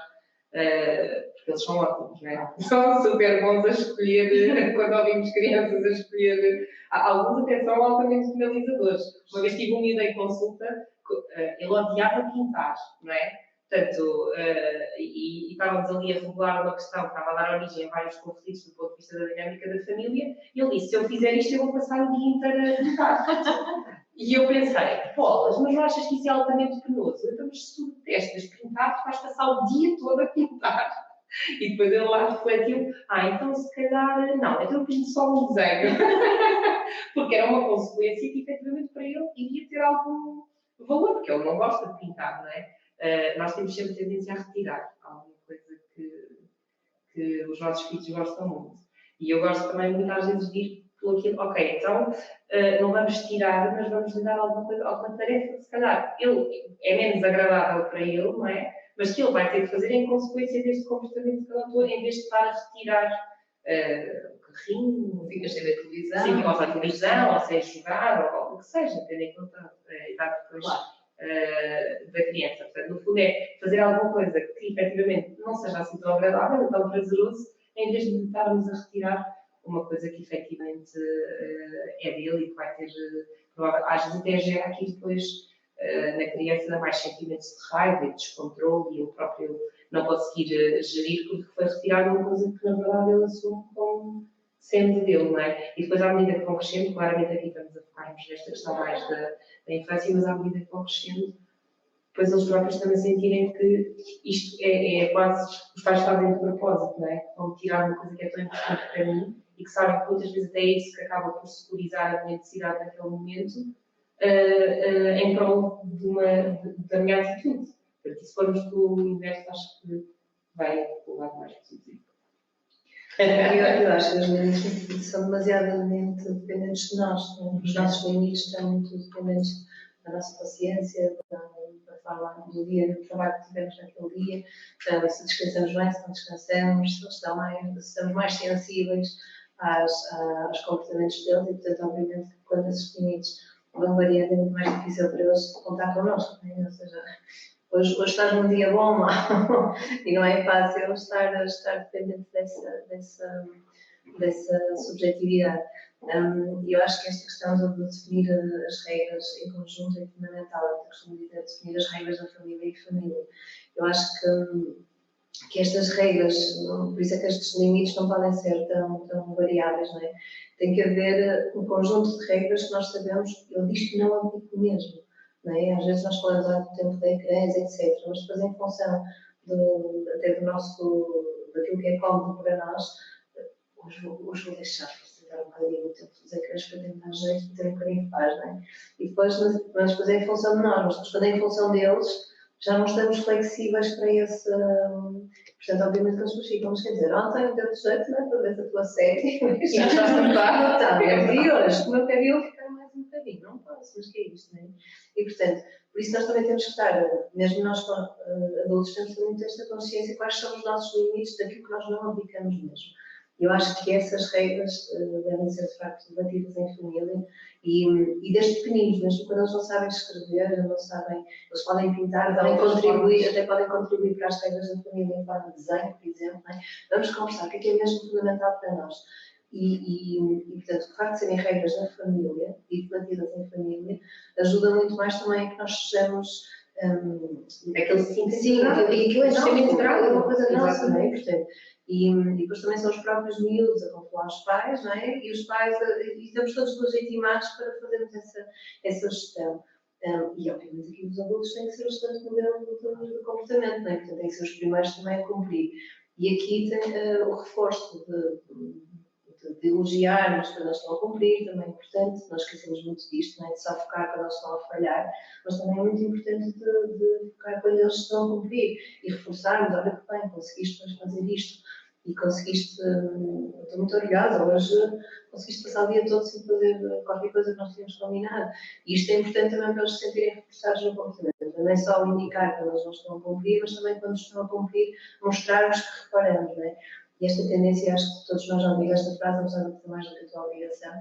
porque eles são ótimos, não é? São super bons a escolher, quando ouvimos crianças a escolher, alguns até são altamente penalizadores. Uma vez tive um miúdo em consulta, ele odiava pintar, não é? Portanto, e estávamos ali a regular uma questão que estava a dar origem a vários conflitos do ponto de vista da dinâmica da família, e ele disse, se eu fizer isto, eu vou passar o dia inteiro a pintar. E eu pensei, bolas, mas não achas que isso é altamente penoso? Então, mas se tu detestas pintar, tu vais passar o dia todo a pintar. E depois ele lá refletiu, então se calhar, não, então eu fiz só um desenho. Porque era uma consequência que, efetivamente, para ele iria ter algum valor, porque ele não gosta de pintar, não é? Nós temos sempre tendência a retirar alguma coisa que os nossos filhos gostam muito. E eu gosto também muitas vezes de ir pelo aquilo, ok, então não vamos tirar, mas vamos lhe dar alguma tarefa, se calhar é menos agradável para ele, não é? Mas que ele vai ter que fazer em consequência deste comportamento que ele atua, em vez de estar a retirar o carrinho, Ficas sem ver televisão. Sim, ou sem televisão, ou sem jogar, ou o que seja, tendo em conta a idade depois. Claro. Da criança. Portanto, no fundo, é fazer alguma coisa que efetivamente não seja assim tão agradável, tão prazeroso, em vez de estarmos a retirar uma coisa que efetivamente é dele e que vai ter, às vezes até gera aqui depois na criança mais sentimentos de raiva e de descontrole e o próprio não conseguir gerir porque foi retirar uma coisa que na verdade ele assume como sendo dele, não é? E depois, à medida que vão crescendo, claramente aqui estamos a focar-nos nesta questão mais da infância, mas à medida que vão crescendo, depois eles próprios também sentirem que isto é quase, os pais fazem de propósito, não é? Vão tirar uma coisa que é tão importante para mim e que sabem que muitas vezes até é isso que acaba por securizar a minha necessidade naquele momento, em prol da minha atitude. Porque se formos pelo inverso, acho que vai pelo lado mais positivo. Eu acho que os limites são demasiadamente dependentes de nós. Né? Os nossos limites estão muito dependentes da nossa paciência, da forma do dia, do trabalho que tivemos naquele dia, se descansamos bem, se não descansamos, se estamos mais sensíveis aos comportamentos deles e, portanto, obviamente, quando esses limites vão variando, é muito mais difícil para eles contar connosco. Né? Ou seja, hoje estás num dia bom ou mau e não é fácil estar dependente dessa subjetividade. E eu acho que esta questão de definir as regras em conjunto é fundamental. Eu costumo dizer definir as regras da família e família. Eu acho que estas regras, por isso é que estes limites não podem ser tão variáveis, não é? Tem que haver um conjunto de regras que nós sabemos, eu disto não aplico mesmo. Não é? Às vezes nós falamos do tempo de ecrãs, etc. Mas depois, em função até daquilo que é cómodo para nós, hoje vou deixar facilitar um bocadinho o tempo dos ecrãs para tentar jeito de ter um bocadinho de paz, não é? E depois, mas depois é em função de nós, mas quando é em função deles, já não estamos flexíveis para esse. Portanto, obviamente que eles ficam, quer dizer, ontem deu jeito, não é? Para ver a tua série, e já estás a notar, e hoje, como eu quero eu ficar mais um bocadinho, não posso, mas que é isto, não é? E portanto, por isso nós também temos que estar, mesmo nós adultos, temos também ter esta consciência quais são os nossos limites daquilo que nós não aplicamos mesmo. Eu acho que essas regras devem ser, de facto, debatidas em família e desde pequeninos, mesmo quando eles não sabem escrever, não sabem, eles podem pintar, até podem contribuir para as regras da família em forma de desenho, por exemplo. Não é? Vamos conversar o que é mesmo fundamental para nós. Portanto, o facto de serem regras da família e debatidas em família ajuda muito mais também a que nós sejamos aquele sim, aquilo é integrado, é uma coisa nossa, não é? Portanto, e depois também são os próprios miúdos a controlar os pais, não é? E os pais, e estamos todos legitimados para fazermos essa gestão. E obviamente aqui os adultos têm que ser bastante modelo de comportamento, não é? Portanto, têm que ser os primeiros também a cumprir. E aqui tem o reforço de elogiarmos quando eles estão a cumprir, também é importante, nós esquecemos muito disto, não é? De só focar quando eles estão a falhar, mas também é muito importante de focar quando eles estão a cumprir e reforçarmos, olha que bem, conseguiste fazer isto. e conseguiste, estou muito orgulhosa, hoje conseguiste passar o dia todo sem fazer qualquer coisa que nós tínhamos combinado. E isto é importante também para eles se sentirem reforçados no comportamento. Não é só indicar quando eles não estão a cumprir, mas também quando estão a cumprir, mostrar-nos que reparamos, não é? E esta tendência, acho que todos nós já ouvimos esta frase, não sabe muito mais do que a tua obrigação.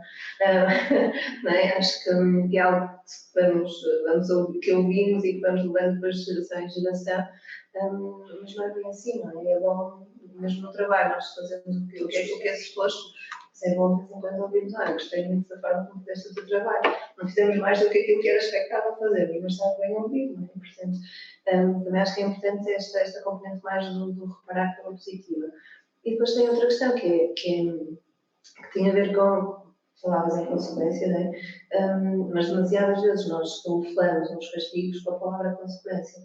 Não é? Acho que é algo que ouvimos e que vamos levando depois de geração em geração, mas não é bem assim, não é? É bom, mesmo no trabalho, nós fazemos o que é suposto, mas é bom de vez em quando ouvirmos, gostei muito da forma como fizeste o teu trabalho, não fizemos mais do que aquilo que era expectável fazer, mas está bem ouvido, não é? Portanto, também acho que é importante esta componente mais do reparar pela positiva. E depois tem outra questão que tem a ver com, falavas em consequência, não é? Mas demasiadas vezes nós camuflamos os castigos com a palavra consequência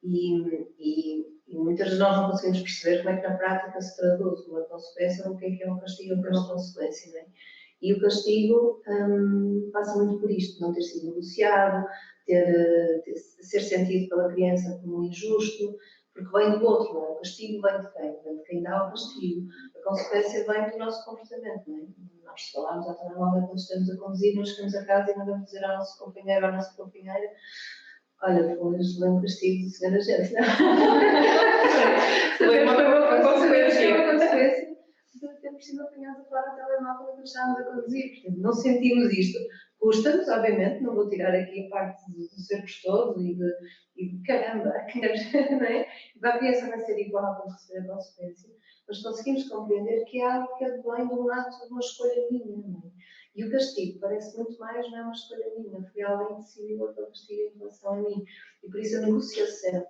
e muitas de nós não conseguimos perceber como é que na prática se traduz uma consequência, o que é um castigo e o que é uma consequência, não é? E o castigo passa muito por isto, não ter sido negociado, ser sentido pela criança como injusto, porque vem do outro, não é? O castigo vem de quem? Vem de quem dá o castigo. A consequência vem do nosso comportamento, não é? Nós, se falarmos ao telemóvel quando estamos a conduzir, nós chegamos a casa e não vamos dizer ao nosso companheiro ou à nossa companheira: olha, depois vem o castigo do senhor agente, não? Foi uma consequência de termos sido apanhados a falar ao telemóvel quando estávamos a conduzir. Portanto, não sentimos isto. Custa-nos, obviamente, não vou tirar aqui a parte do ser gostoso e de caramba, não é? E para a criança vai ser igual quando receber a consequência, mas conseguimos compreender que é algo que advém de um ato de uma escolha minha, não é? E o castigo parece muito mais, não é uma escolha minha, foi alguém que decidiu aquele castigo em relação a mim. E por isso a negociação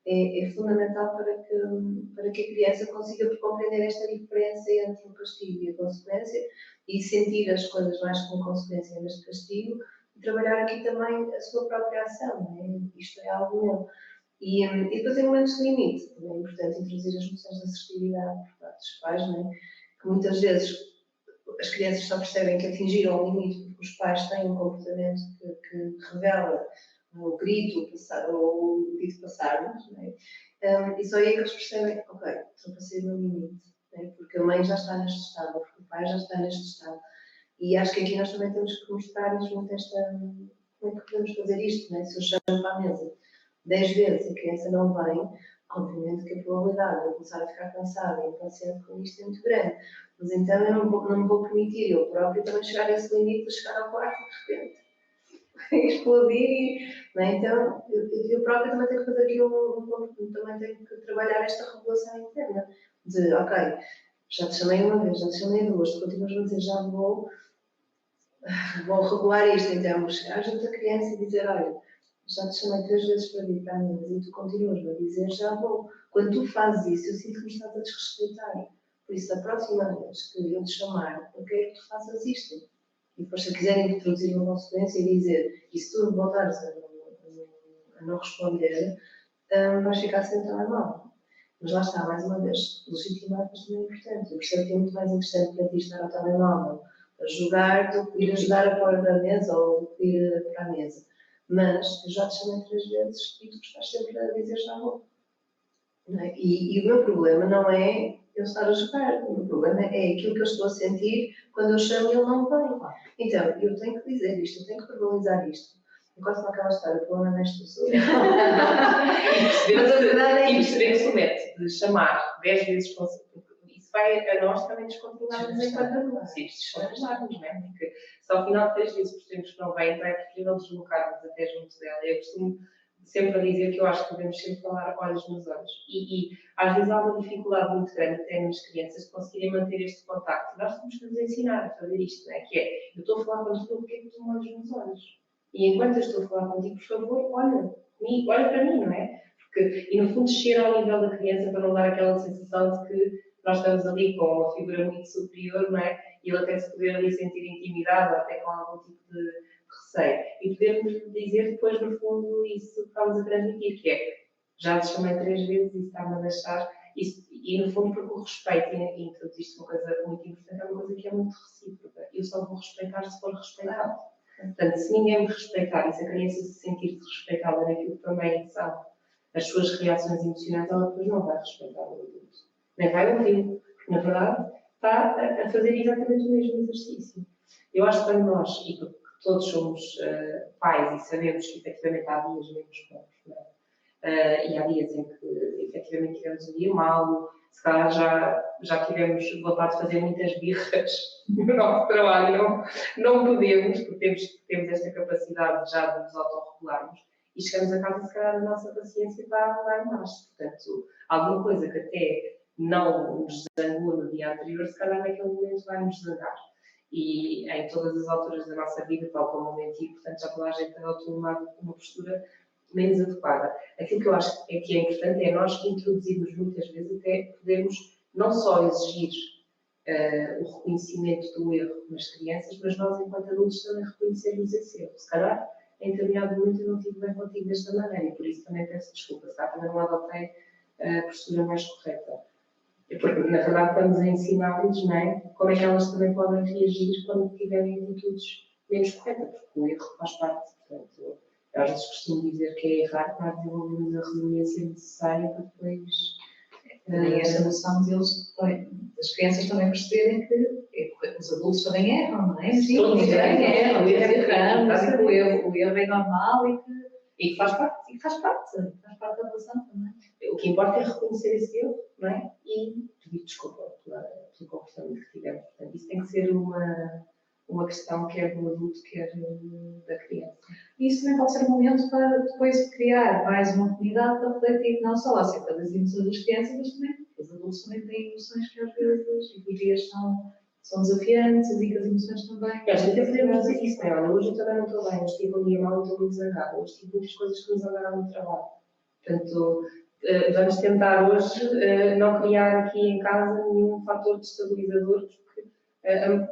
é fundamental para que a criança consiga compreender esta diferença entre o castigo e a consequência e sentir as coisas mais como consequência deste castigo e trabalhar aqui também a sua própria ação, não é? Isto é algo meu. E depois, em momentos de limite, também é importante introduzir as noções de assertividade por parte dos pais, não é? Que muitas vezes as crianças só percebem que atingiram o limite porque os pais têm um comportamento que revela o grito, o dito passar-nos, não é? E só aí é que eles percebem, ok, ultrapassei o meu limite, não é? Porque a mãe já está neste estado, porque o pai já está neste estado. E acho que aqui nós também temos que mostrar-lhes muito como é que podemos fazer isto, não é? Se eu chamo para a mesa 10 vezes e a criança não vem, obviamente que a probabilidade de eu começar a ficar cansada e impaciente com isto é muito grande. Mas então eu não me vou permitir eu próprio também chegar a esse limite de chegar ao quarto de repente explodir, não é? Então eu próprio também tenho que fazer aqui também tenho que trabalhar esta regulação interna de, ok, já te chamei uma vez, já te chamei duas, tu continuas a dizer já vou regular isto, então vou chegar junto à criança e dizer, olha, já te chamei 3 vezes para vir para a mesa e tu continuas a dizer já vou. Quando tu fazes isso, eu sinto que me estás a desrespeitar. Por isso, a próxima vez que eu te chamar, eu quero que tu faças isto. E depois, se quiserem introduzir uma consequência e dizer, e se tu voltares a não responder, vais ficar sem telemóvel. Mas lá está, mais uma vez, legitimar também é importante. Eu percebo que é muito mais interessante para ti estar ao telemóvel a jogar do que ir ajudar a pôr na mesa ou do que ir para a mesa. Mas eu já te chamei 3 vezes e tu estás sempre a dizer já vou. Não é? E o meu problema não é eu estar a jogar. O meu problema é aquilo que eu estou a sentir quando eu chamo e ele não vem. Então, eu tenho que dizer isto, eu tenho que verbalizar isto. Enquanto não acaba a história, o problema não é esta pessoa. E perceber que se o método de chamar 10 vezes isso vai a nós também descontrolarmos enquanto adultos. Se descontrolarmos, não é? Porque se ao final de 3 vezes percebemos que não vem, então é preferível deslocarmos até junto dela. Eu costumo sempre dizer que eu acho que devemos sempre falar olhos nos olhos. E às vezes há uma dificuldade muito grande até nas crianças de conseguirem manter este contacto. Nós temos que nos ensinar a fazer isto, não é? Que é, eu estou a falar contigo, porque é que tu me olhas nos olhos? E enquanto eu estou a falar contigo, por favor, olha comigo, olha para mim, não é? E no fundo descer ao nível da criança para não dar aquela sensação de que nós estamos ali com uma figura muito superior, não é? E ele até se poder ali sentir intimidado, até com algum tipo de receio. E podermos dizer depois, no fundo, isso que estamos a transmitir, que é, já te chamei 3 vezes e está-me a deixar, e no fundo porque o respeito, e introduziste uma coisa muito importante, é uma coisa que é muito recíproca. Eu só vou respeitar se for respeitado. Portanto, se ninguém me respeitar e se a criança se sentir desrespeitada naquilo que também são as suas reações emocionais, ela depois não vai respeitar o adulto. nem vai ouvi-lo, porque na verdade está a fazer exatamente o mesmo exercício. Eu acho que quando nós, e porque todos somos pais e sabemos que efetivamente há dias menos bons, não é? E há dias em que efetivamente tivemos um dia mau, se calhar já tivemos vontade de fazer muitas birras no nosso trabalho, não podemos, porque temos esta capacidade já de nos autorregularmos, e chegamos a casa, se calhar a nossa paciência está lá em baixo. Portanto, alguma coisa que até não nos zangou no dia anterior, se calhar naquele momento vai nos zangar. E em todas as alturas da nossa vida, tal como o mentir, portanto, já toda a gente tem uma postura menos adequada. Aquilo que eu acho que é importante é nós introduzirmos muitas vezes até podermos não só exigir o reconhecimento do erro nas crianças, mas nós, enquanto adultos, também reconhecermos esse erro. Se calhar, em determinado momento, eu não estive bem contigo desta maneira e por isso também peço desculpa, se calhar também não adotei a postura mais correta. Porque, na verdade, estamos a ensinar-lhes, não é? Como é que elas também podem reagir quando tiverem atitudes menos corretas, porque o erro faz parte. Portanto, eu às vezes costumo dizer que é errar para desenvolvermos a resiliência necessária para depois. Também esta noção das crianças também perceberem que os adultos também erram, não é? Sim, Todos erram, o erro é normal e que faz parte da relação também. O que importa é reconhecer esse erro, não é? E pedir desculpa pelo comportamento que tivemos. Portanto, isso tem que ser uma questão quer do adulto, quer da criança. E isso também pode ser um momento para depois criar mais uma comunidade para refletir não só acerca das emoções das crianças, mas também os adultos também têm emoções que às vezes e que os dias são desafiantes e que as emoções também. E às vezes até podemos dizer isso, não é? Olha, hoje eu também não estou bem, hoje tive um dia mau e estou muito zangada, hoje tive muitas coisas que me zangaram no trabalho. Portanto, vamos tentar hoje não criar aqui em casa nenhum fator destabilizador, porque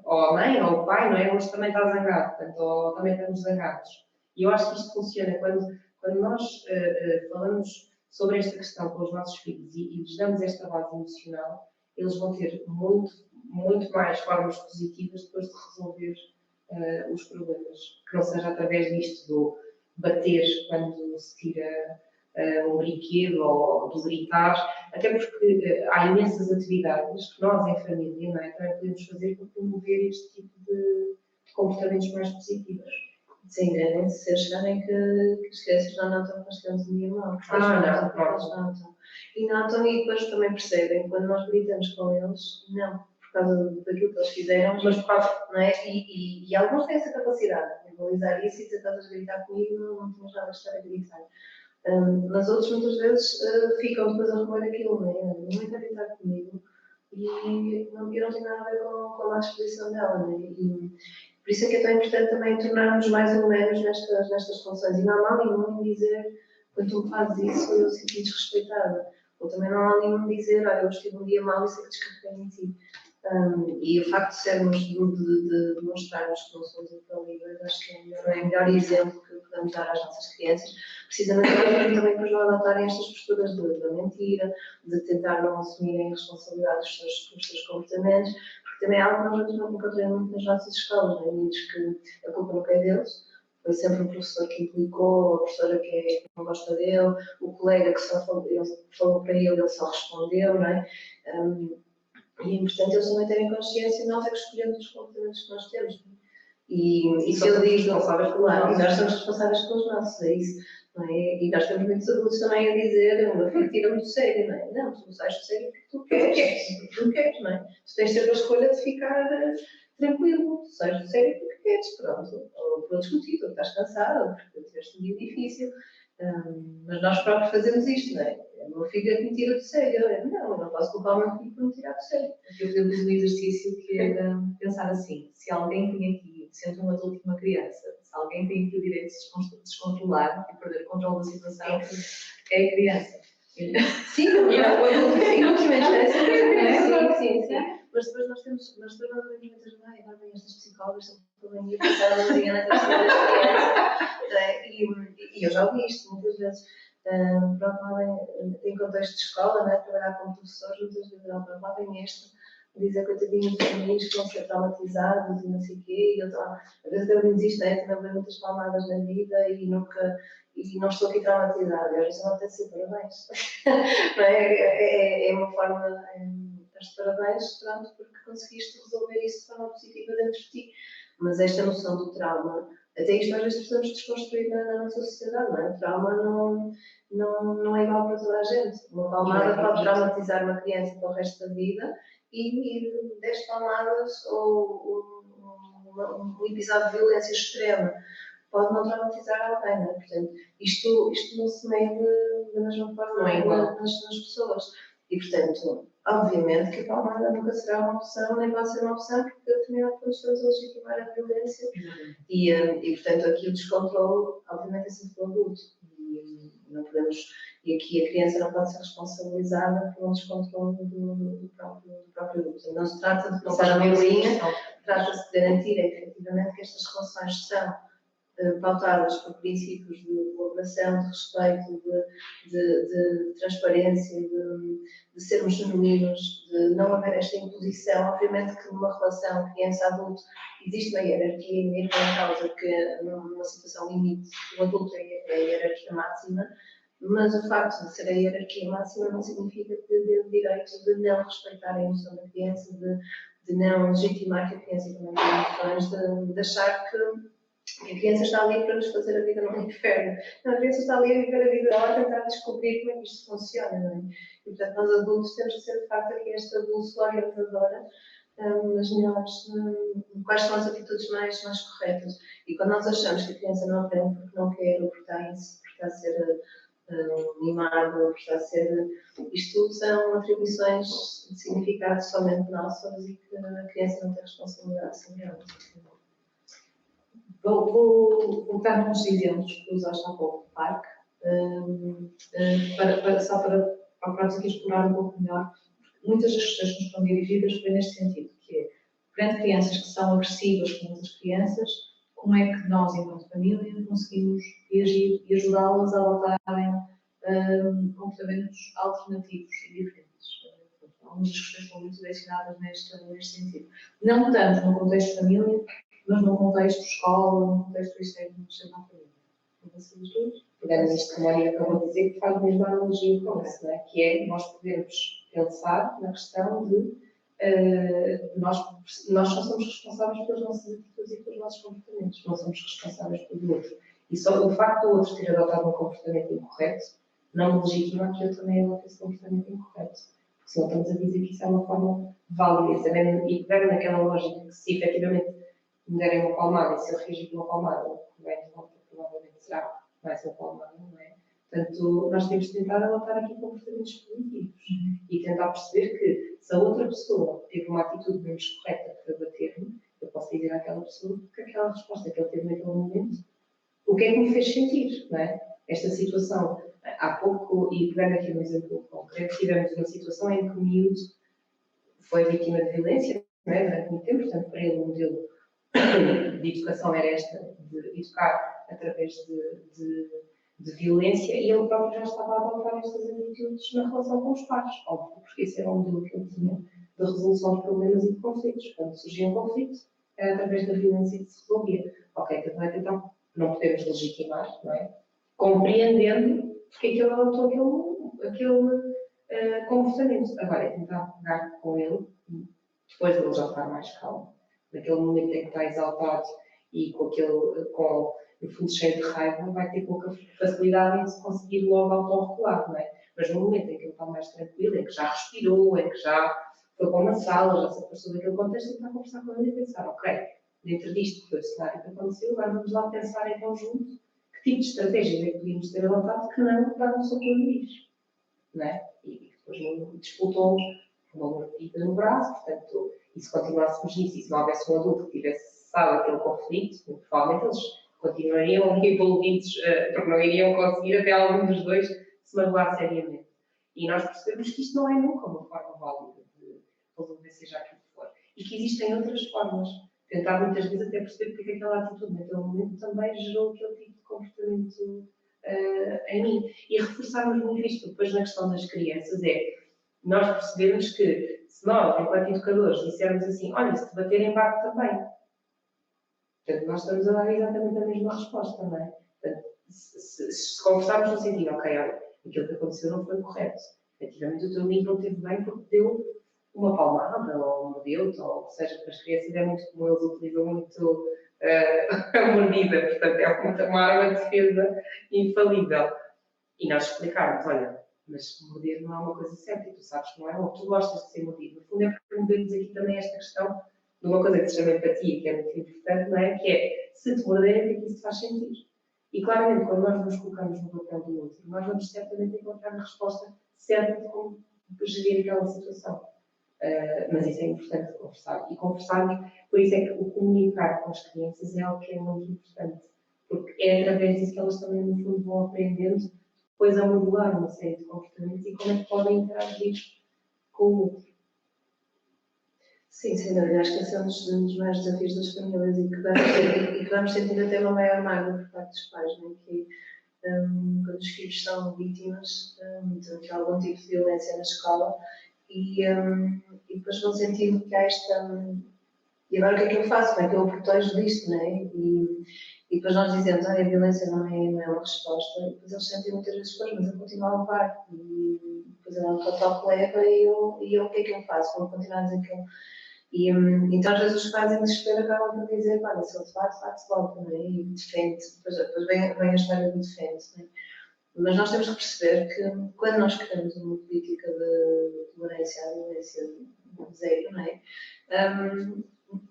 ou a mãe ou o pai, não é? Hoje também está zangado, portanto, ou também estamos zangados. E eu acho que isto funciona quando nós falamos sobre esta questão com os nossos filhos e lhes damos esta base emocional, eles vão ter muito mais formas positivas depois de resolver os problemas. Que não seja através disto do bater quando se tira um brinquedo ou do gritar, até porque há imensas atividades que nós em família, não é, também podemos fazer para promover este tipo de comportamentos mais positivos. Sim, é necessário acharem que as crianças não notam que nós temos um dia mau. Não. E notam e depois também percebem, quando nós gritamos com eles, não por causa daquilo que eles fizeram, mas por causa, não é? E alguns têm essa capacidade de analisar isso e dizer, estás a gritar comigo, não temos nada a estar a gritar. Mas outros muitas vezes ficam depois a remoer aquilo, não é? Não está a gritar comigo e não tem nada a ver com a disposição dela, não é? Por isso é que é tão importante também tornarmos mais humanos nestas funções. E não há mal nenhum em dizer, quando tu me fazes isso, eu sinto-me desrespeitada. Ou também não há nenhum em dizer, olha, eu estive um dia mal e sei que descarreguei em ti. E o facto de sermos, de demonstrarmos que não somos infalíveis, acho que é o melhor exemplo que podemos dar às nossas crianças, precisamente também para não adotarem estas posturas da mentira, de tentar não assumirem a responsabilidade dos seus comportamentos, porque também é algo que nós não encontramos muito nas nossas escolas, não é? Diz que a culpa não é deles, foi sempre o professor que implicou, a professora que não gosta dele, o colega que só falou para ele só respondeu, não é? E é importante eles também terem consciência, nós é que escolhemos os comportamentos que nós temos. E se eu digo, claro, nós somos responsáveis pelos nossos, é isso. Não é? E nós temos muitos adultos também a dizer, o meu filho tira-me do sério, não é? Não, tu sais do sério porque tu queres, não é? Tu tens sempre a escolha de ficar tranquilo, tu sais do sério porque queres, pronto. Ou por outros motivos, ou estás cansado, porque tiveste um dia difícil. Mas nós próprios fazemos isto, não é? O meu filho é que me tira do sério. Eu não posso culpar o meu filho por me tirar do sério. Eu fizemos um exercício que era pensar assim: se alguém tem aqui, sendo um adulto e uma criança, se alguém tem aqui o direito de se descontrolar e perder o controle da situação, é a criança. Sim, infelizmente é sim. Mas depois nós temos muitas vezes, agora vem estas psicólogas, estão bem a passar a linha na cabeça das crianças. E eu já ouvi isto muitas vezes. Em contexto de escola, né, trabalhar como professores, muitas vezes lá vem dizer coitadinhos dos meninos que vão ser traumatizados e não sei o quê, às vezes eu digo isto, também levei muitas palmadas na vida e nunca e não estou aqui traumatizada, às vezes não tenho de ser parabéns. Não é? É uma forma, de parabéns, pronto, porque conseguiste resolver isso de forma positiva dentro de ti. Mas esta noção do trauma, até isto às vezes precisamos desconstruir na nossa sociedade, não é? O trauma não é igual para toda a gente. Uma palmada pode traumatizar uma criança para o resto da vida e 10 palmadas ou um episódio de violência extrema pode não traumatizar alguém, não é? Portanto, isto não se mede da mesma forma Não é igual. nas pessoas. E, portanto, obviamente que a palmada nunca será uma opção, nem vai ser uma opção, porque a determinado ponto estamos a legitimar a violência. E, portanto, aqui o descontrole, obviamente, é sempre do adulto. Não podemos, e aqui a criança não pode ser responsabilizada por um descontrole do próprio adulto. Não se trata de passar a linha, trata-se de garantir efetivamente que estas relações são pautadas por princípios de colaboração, de respeito, de transparência, de sermos genuínos, de não haver esta imposição. Obviamente que numa relação criança-adulto existe uma hierarquia e mesmo em causa que numa situação limite o adulto é a hierarquia máxima, mas o facto de ser a hierarquia máxima não significa que dê o direito de não respeitar a emoção da criança, de não legitimar que a criança também tem emoções, de achar que a criança está ali para nos fazer a vida num inferno. Não, a criança está ali a viver a vida dela, a tentar descobrir como é que isto funciona, não é? E, portanto, nós adultos temos que ser, de facto, aqui esta bússola orientadora nas melhores, quais são as atitudes mais corretas. E quando nós achamos que a criança não aprende porque não quer, ou porque está a ser mimado, ou porque está a ser... Isto tudo são atribuições de significado somente nossas e que a criança não tem responsabilidade sobre elas. Vou voltar nos exemplos que usaste há pouco do parque, só para procurarmos aqui explorar um pouco melhor. Muitas das questões que nos estão dirigidas foi neste sentido, que é, perante crianças que são agressivas com outras crianças, como é que nós, enquanto família, conseguimos reagir e ajudá-las a adotarem comportamentos alternativos e diferentes. Algumas das questões estão muito direcionadas neste sentido. Não tanto no contexto de família, mas no contexto de escola, no contexto externo da família. Pegando nisto que a Mónica acabou de dizer, que faz mesmo a analogia com isso, não é? Que é nós podemos pensar na questão de nós só somos responsáveis pelas nossas atitudes e pelos nossos comportamentos, não somos responsáveis pelo outro. E só o facto do outro ter adotado um comportamento incorreto não legitima que eu também adote esse comportamento incorreto. Porque senão estamos a dizer que isso é uma forma válida, e pegando naquela lógica que se efetivamente me derem uma palmada e se eu reagir com uma palmada, o que vem de volta provavelmente será mais uma palmada, não é? Portanto, nós temos de tentar adotar aqui comportamentos positivos e tentar perceber que se a outra pessoa teve uma atitude menos correta para bater-me, eu posso dizer àquela pessoa que aquela resposta que ele teve naquele momento, o que é que me fez sentir, não é? Esta situação, há pouco, e pegando aqui um exemplo concreto, tivemos uma situação em que o miúdo foi vítima de violência, não é? Durante muito tempo, portanto, para ele o modelo de educação era esta, de educar através de violência, e ele próprio já estava a adotar estas atitudes na relação com os pais, óbvio, porque esse era o modelo que ele tinha de resolução de problemas e de conflitos. Quando surgia um conflito, era através da violência que se resolvia. Ok, então é tentar, não podemos legitimar, não é? Compreendendo porque é que ele adotou aquele comportamento. Agora, é tentar pegar com ele, depois ele já está mais calmo. Naquele momento em que está exaltado e com o fundo cheio de raiva, vai ter pouca facilidade em se conseguir logo autorregular, não é? Mas no momento em que ele está mais tranquilo, em que já respirou, em que já foi para uma sala, já se afastou daquele contexto, ele está a conversar com ele e pensar, ok, dentro disto que foi o cenário que aconteceu, agora vamos lá pensar em conjunto que tipo de estratégias é que podíamos ter adotado que não dar um soco no nariz, não é? E depois disputou uma mordida no braço, portanto, e se continuássemos nisso, e se não houvesse um adulto que tivesse cessado aquele conflito, provavelmente eles continuariam envolvidos, porque não iriam conseguir até algum dos dois se magoar seriamente. E nós percebemos que isto não é nunca uma forma válida de resolver seja aquilo que for. E que existem outras formas. Tentar muitas vezes até perceber porque é que aquela atitude naquele momento também gerou aquele tipo de comportamento em mim. E reforçarmos muito isto depois na questão das crianças nós percebemos que se nós, enquanto educadores, dissermos assim, olha, se te baterem, bate também. Portanto, nós estamos a dar exatamente a mesma resposta, não é? Portanto, se conversarmos no sentido, ok, olha, aquilo que aconteceu não foi correto. Efetivamente o teu amigo não esteve bem porque deu uma palmada ou uma deu-te, ou seja, para as crianças é muito comum, eles utilizam muito a mordida, portanto é uma arma de defesa infalível. E nós explicarmos, olha, mas morder não é uma coisa certa, e tu sabes que não é, ou tu gostas de ser mordido. No fundo é promovermos aqui também esta questão de uma coisa que se chama empatia, que é muito importante, não é? Que é, se te morderem, o que é que isso te faz sentir? E claramente, quando nós nos colocamos no papel do outro, nós vamos certamente encontrar a resposta certa de como gerir aquela situação. Mas isso é importante conversar. E conversarmos, por isso é que o comunicar com as crianças é algo que é muito importante. Porque é através disso que elas também, no fundo, vão aprendendo depois a modular uma série de comportamentos e como é que podem interagir com o outro. Sim, sem dúvida. Acho que esse é um dos maiores desafios das famílias e que vamos sentir até uma maior mágoa por parte dos pais, não é? Que quando os filhos são vítimas de algum tipo de violência na escola e depois vão sentindo que há esta. E agora o que é que eu faço? Como é que eu o protejo disto, não é? E depois nós dizemos, a violência não é uma resposta, e depois eles sentem muitas vezes, pois, mas eu continuo a levar. E depois ela toca leva e eu o que é que eu faço? Vou continuar a dizer que eu. Então às vezes os pais em desespero acabam por dizer, olha, se ele te bate, bate de volta, não é? E defende, depois vem a história do defende, não é? Mas nós temos que perceber que quando nós queremos uma política de tolerância à violência zero, não é?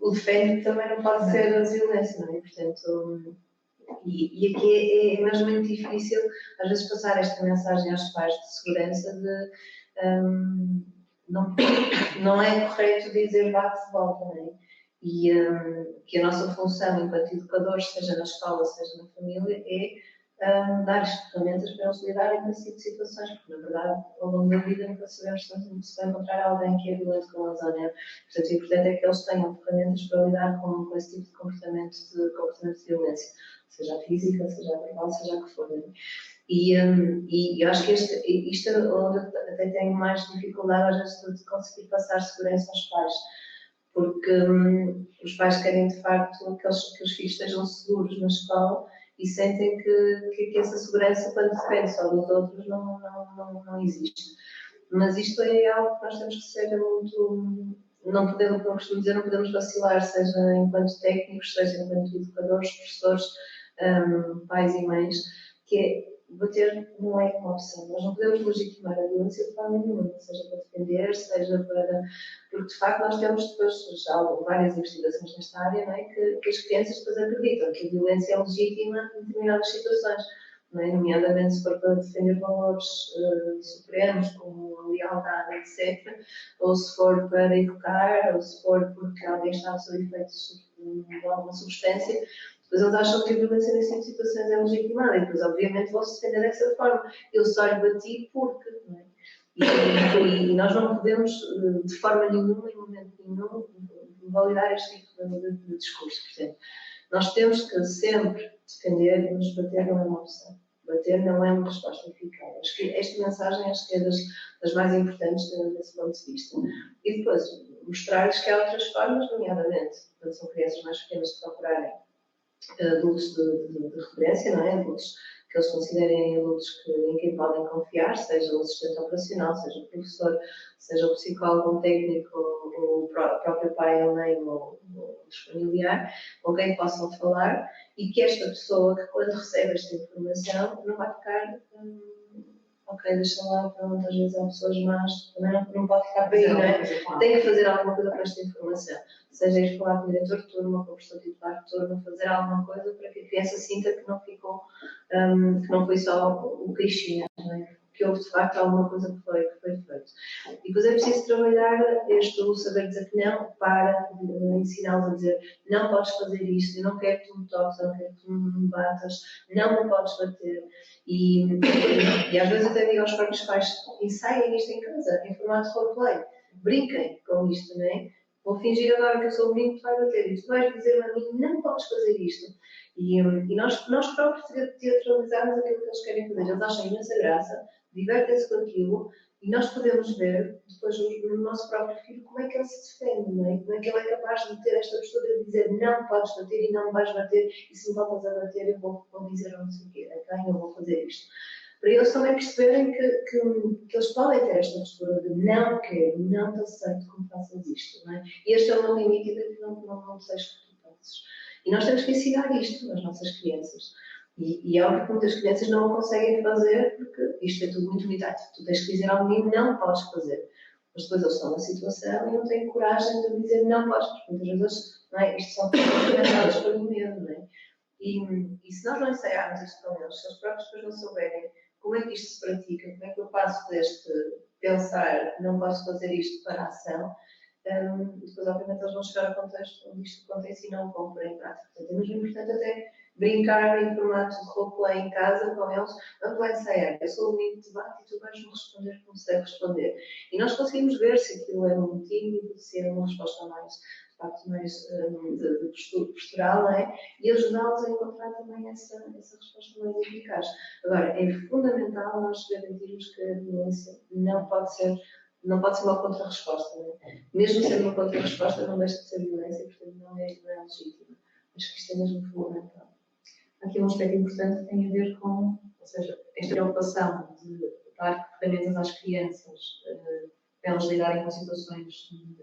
O defende também não pode ser a violência, não é? Portanto, e aqui é mesmo muito difícil, às vezes, passar esta mensagem aos pais de segurança de não é correto dizer bate de volta, não é? E que a nossa função enquanto educadores, seja na escola, seja na família, é dar-lhes ferramentas para eles lidarem com esse tipo de situações, porque, na verdade, ao longo da vida nunca sabemos se vai encontrar alguém que é violento com eles ou não. Portanto, o importante é que eles tenham ferramentas para lidar com esse tipo de comportamento de violência, seja física, seja verbal, seja a que for. Né? E eu acho que isto é onde eu até tenho mais dificuldade, às vezes, de conseguir passar segurança aos pais. Porque os pais querem, de facto, que os filhos estejam seguros na escola e sentem que essa segurança, quando depende só dos outros, não existe. Mas isto é algo que nós temos que ser muito. Não podemos, como costumo dizer, não podemos vacilar, seja enquanto técnicos, seja enquanto educadores, professores, pais e mães, que é bater não é uma opção. Nós não podemos legitimar a violência de forma nenhuma, seja para defender, seja para. Porque, de facto, nós temos depois já várias investigações nesta área, não é? Que as crianças depois acreditam que a violência é legítima em determinadas situações, não é? Nomeadamente se for para defender valores supremos, como a lealdade, etc., ou se for para educar, ou se for porque alguém está sob efeito de alguma substância. Depois eles acham que a violência nessas tipo situações é legitimada e depois, obviamente, vão se defender dessa forma. Eu só lhe bati porque, não é? E nós não podemos, de forma nenhuma, em momento nenhum, validar este tipo de discurso. Portanto, nós temos que sempre defender, mas bater não é uma opção. Bater não é uma resposta eficaz. Acho que esta mensagem acho que é das mais importantes desse ponto de vista. E depois, mostrar-lhes que há outras formas, nomeadamente, quando são crianças mais pequenas, de procurarem adultos de referência, não é? Adultos que eles considerem adultos em quem podem confiar, seja o assistente operacional, seja o professor, seja o psicólogo, o técnico, ou o próprio pai ou mãe, ou outro familiar, com quem possam falar, e que esta pessoa, que quando recebe esta informação, não vai ficar ok, deixa lá, pronto, às vezes há pessoas más, também não pode ficar por aí, não é? Tem que fazer alguma coisa com esta informação. Seja ir falar com o diretor de turma, com o professor titular de turma, fazer alguma coisa para que a criança sinta que não ficou, que não foi só o queixinho, não é? Que houve de facto alguma coisa que foi feito. E depois é preciso trabalhar o saber dizer que não, para ensiná-los a dizer não podes fazer isto, eu não quero que tu me toques, eu não quero que tu me batas, não me podes bater. E às vezes até digo aos próprios pais, ensaiem isto em casa, em formato de roleplay, brinquem com isto, não é? Vou fingir agora que eu sou o menino que te vai bater e tu vais dizer a mim, não podes fazer isto. E nós próprios teatralizarmos aquilo que eles querem fazer. Eles acham imensa graça, divertem-se com aquilo E nós podemos ver depois no nosso próprio filho como é que ele se defende, não é? Como é que ele é capaz de ter esta postura de dizer não podes bater e não vais bater, e se me voltas a bater eu vou dizer não sei o quê, a quem eu vou fazer isto. Para eles também perceberem que eles podem ter esta postura de não quero, não te aceito como faças isto, não é? E este é o meu limite e não desejo que tu passes. E nós temos que ensinar isto às nossas crianças. E é óbvio que muitas crianças não o conseguem fazer porque isto é tudo muito limitado. Tu tens que dizer ao menino não podes fazer. Mas depois eles estão na situação e não têm coragem de dizer não podes, porque muitas vezes não é? Isto são coisas pelo medo, não é? E se nós não ensaiarmos isto com eles, se eles próprios depois não souberem como é que isto se pratica, como é que eu passo deste pensar não posso fazer isto para a ação, depois obviamente eles vão chegar ao contexto onde isto acontece e não o vão pôr em prática. Portanto, é mesmo importante até brincar em formato de roleplay em casa com eles, vamos lá ensaiar. Eu sou o menino de debate e tu vais-me responder como se deve responder. E nós conseguimos ver se aquilo é um tímido, se é uma resposta mais, de facto, mais de postural, não é? E ajudá-los a encontrar também essa resposta mais eficaz. Agora, é fundamental nós garantirmos que a violência não pode ser uma contra-resposta, não é? Mesmo sendo uma contra-resposta, não deixa de ser violência, portanto não é legítima. Acho que isto é mesmo fundamental. Aqui um aspecto importante tem a ver com, ou seja, esta preocupação de dar ferramentas às crianças para elas lidarem com situações de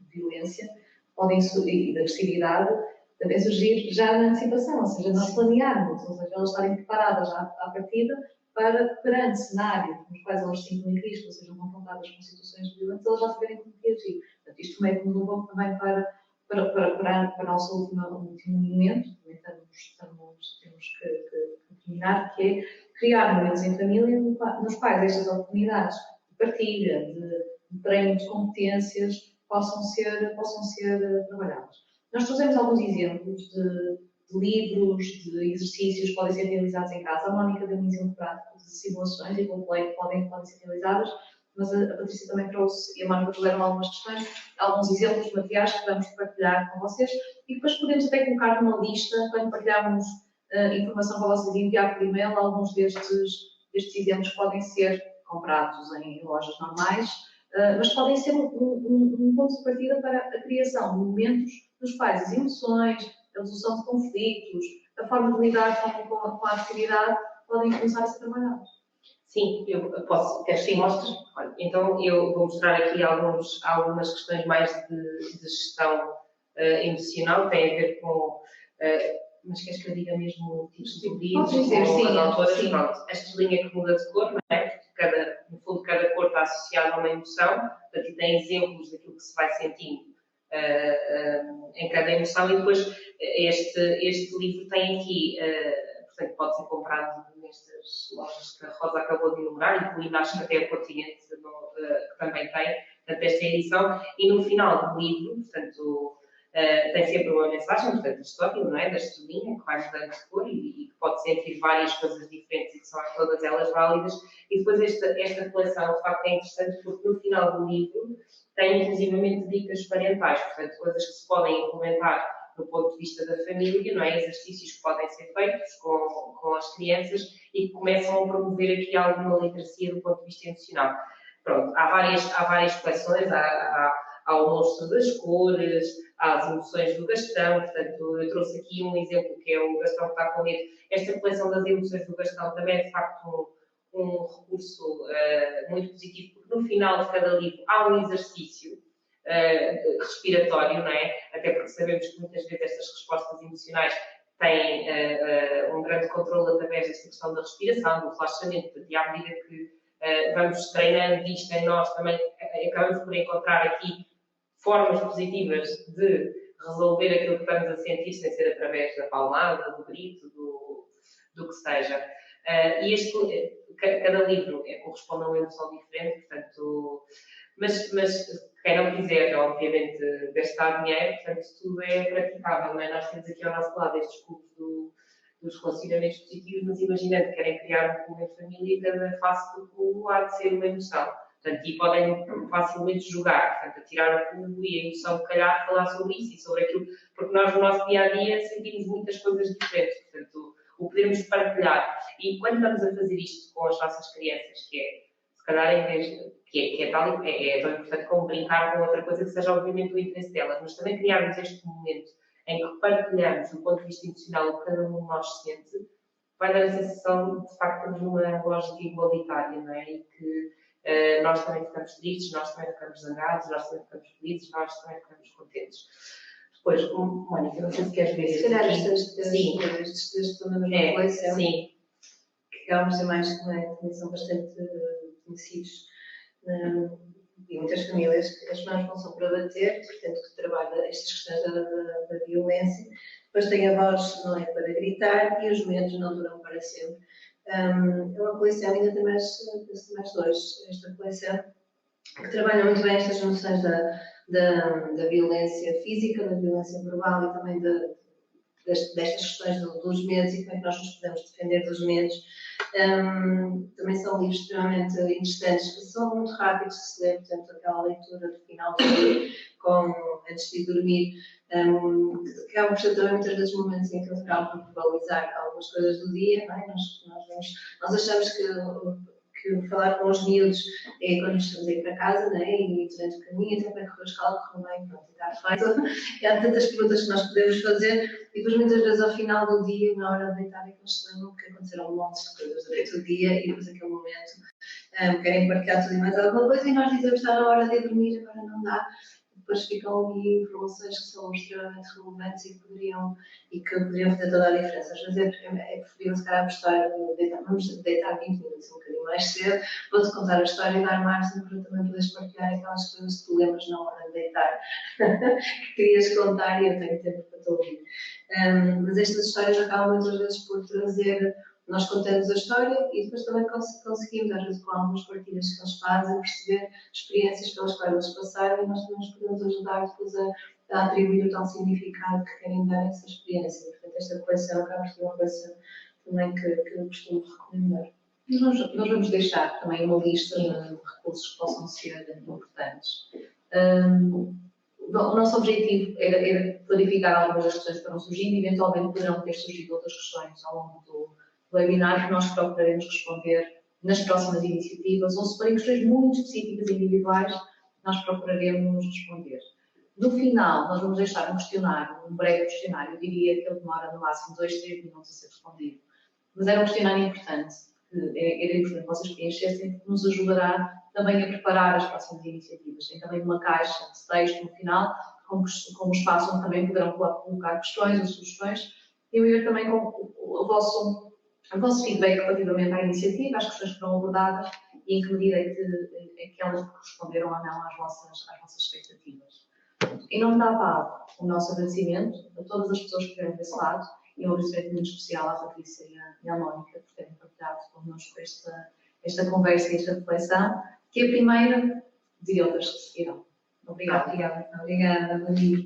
violência e de agressividade, devem surgir já na antecipação, ou seja, nós planearmos, ou seja, elas estarem preparadas à partida para, perante cenários nos quais elas se sintam em risco, ou sejam confrontadas com situações de violência, elas já saberem como reagir. Portanto, isto também é como também para o nosso último momento, temos que terminar, que é criar momentos em família nos quais estas oportunidades de partilha, de treino de competências possam ser trabalhadas. Nós trouxemos alguns exemplos de livros, de exercícios que podem ser realizados em casa. A Mónica deu um exemplo prático de simulações e roleplay que podem ser realizadas, mas a Patrícia também trouxe, e a Mónica trouxeram algumas questões, alguns exemplos de materiais que vamos partilhar com vocês e depois podemos até colocar numa lista, quando partilharmos informação para vocês e enviar por e-mail, alguns destes exemplos podem ser comprados em lojas normais, mas podem ser um ponto de partida para a criação de momentos nos quais as emoções, a resolução de conflitos, a forma de lidar com a atividade podem começar a ser trabalhadas. Sim, eu posso. Queres que mostre? Olha, então eu vou mostrar aqui algumas questões mais de gestão emocional, tem a ver com. Mas queres que eu diga mesmo o tipo de livro? Pode dizer, sim. As autoras, pronto. Esta linha que muda de cor, não é? Porque no fundo, cada cor está associada a uma emoção, portanto, tem exemplos daquilo que se vai sentindo em cada emoção, e depois este livro tem aqui. Portanto, pode ser comprado nestas lojas que a Rosa acabou de enumerar, incluindo acho que até a Continente que também tem, portanto, esta edição. E no final do livro, portanto, tem sempre uma mensagem, portanto, história, não é? Da estrelinha, que vai mudando de cor e que pode sentir várias coisas diferentes e que são todas elas válidas. E depois esta coleção, de facto, é interessante porque no final do livro tem inclusivamente dicas parentais, portanto, coisas que se podem implementar do ponto de vista da família, não é? Exercícios que podem ser feitos com as crianças e que começam a promover aqui alguma literacia do ponto de vista emocional. Pronto, há várias coleções, há o monstro das cores, há as emoções do Gastão, portanto, eu trouxe aqui um exemplo que é o Gastão que está com medo. Esta coleção das emoções do Gastão também é, de facto, um recurso muito positivo, porque no final de cada livro há um exercício respiratório, não é? Até porque sabemos que muitas vezes estas respostas emocionais têm um grande controle através desta questão da respiração, do relaxamento, portanto, e à medida que vamos treinando isto em nós, também acabamos por encontrar aqui formas positivas de resolver aquilo que estamos a sentir, sem ser através da palmada, do grito, do que seja. E cada livro corresponde a uma emoção diferente, portanto, mas quem não quiser, obviamente, gastar dinheiro, portanto, tudo é praticável, não é? Nós temos aqui ao nosso lado estes clubes dos relacionamentos positivos, mas imaginando que querem criar um clube em família, cada face do clube há de ser uma emoção. Portanto, e podem facilmente jogar, portanto, atirar o clube e a emoção, de calhar, falar sobre isso e sobre aquilo, porque nós no nosso dia-a-dia sentimos muitas coisas diferentes, portanto, o podermos partilhar. E quando estamos a fazer isto com as nossas crianças, que é, se calhar, em vez de que é tal, é tão importante como brincar com outra coisa que seja obviamente o interesse delas, mas também criarmos este momento em que partilhamos do ponto de vista emocional o que cada um de nós sente, vai dar a sensação de facto que estamos numa lógica igualitária, não é? E que nós também ficamos tristes, nós também ficamos zangados, nós também ficamos felizes, nós também ficamos contentes. Depois, Mónica, não sei se queres ver Se calhar estes sim. números da coleção, Sim. que acabam por ser mais, também são bastante conhecidos e muitas famílias que as mãos não são para bater, portanto que trabalha estas questões da violência. Depois tem a voz, não é para gritar, e os medos não duram para sempre. É uma coleção, ainda tem mais dois, esta coleção, que trabalha muito bem estas noções da violência física, da violência verbal e também destas questões dos medos e como é que nós nos podemos defender dos medos. Também são livros extremamente interessantes, que são muito rápidos de se ler, portanto, aquela leitura do final do dia, antes de dormir, que acabam por ser também muitas vezes momentos em que eles acabam por verbalizar algumas coisas do dia, não é? Nós achamos que falar com os miúdos é quando estamos a ir para casa, não é? E durante o caminho, até para correr a escola, correu bem, pronto, está feito. E há tantas perguntas que nós podemos fazer, e depois muitas vezes ao final do dia, na hora de deitar, é que eles se lembram que aconteceram um monte de coisas durante o dia, e depois aquele momento querem partilhar tudo e mais alguma coisa, e nós dizemos que está na hora de dormir, agora não dá. Depois ficam ali informações que são extremamente relevantes e que poderiam fazer toda a diferença. Às vezes é preferível, se calhar, vamos deitar 20 minutos, um bocadinho mais cedo, vou-te contar a história e dar margem para também poderes partilhar aquelas coisas que tu lembras na hora de deitar, que querias contar e eu tenho tempo para te ouvir. Mas estas histórias acabam muitas vezes por trazer. Nós contamos a história e depois também conseguimos, às vezes com algumas partilhas que eles fazem, perceber experiências pelas quais eles passaram e nós também podemos ajudar depois a atribuir o tal significado que querem dar a essa experiência. Portanto, esta coleção acaba por ser uma coleção também que eu costumo recomendar. Nós vamos deixar também uma lista de recursos que possam ser importantes. O nosso objetivo era clarificar algumas das questões que foram surgindo e eventualmente poderão ter surgido outras questões ao longo do webinar que nós procuraremos responder nas próximas iniciativas, ou se forem questões muito específicas e individuais, nós procuraremos responder. No final, nós vamos deixar um questionário, um breve questionário, eu diria que ele demora no máximo 2-3 minutos a ser respondido. Mas era um questionário importante, que era importante que vocês preenchessem, que nos ajudará também a preparar as próximas iniciativas. Tem também uma caixa de texto no final, com espaço onde também poderão colocar questões ou sugestões, e eu ia também com o vosso feedback relativamente à iniciativa, às questões que foram abordadas e em que medida é que elas corresponderam ou não às vossas expectativas. Em nome da APAV, o nosso agradecimento a todas as pessoas que estiveram desse lado e um agradecimento muito especial à Patrícia e à Mónica por terem partilhado connosco esta conversa e esta reflexão, que é a primeira de outras que seguirão. Obrigada. Obrigada. Bom dia.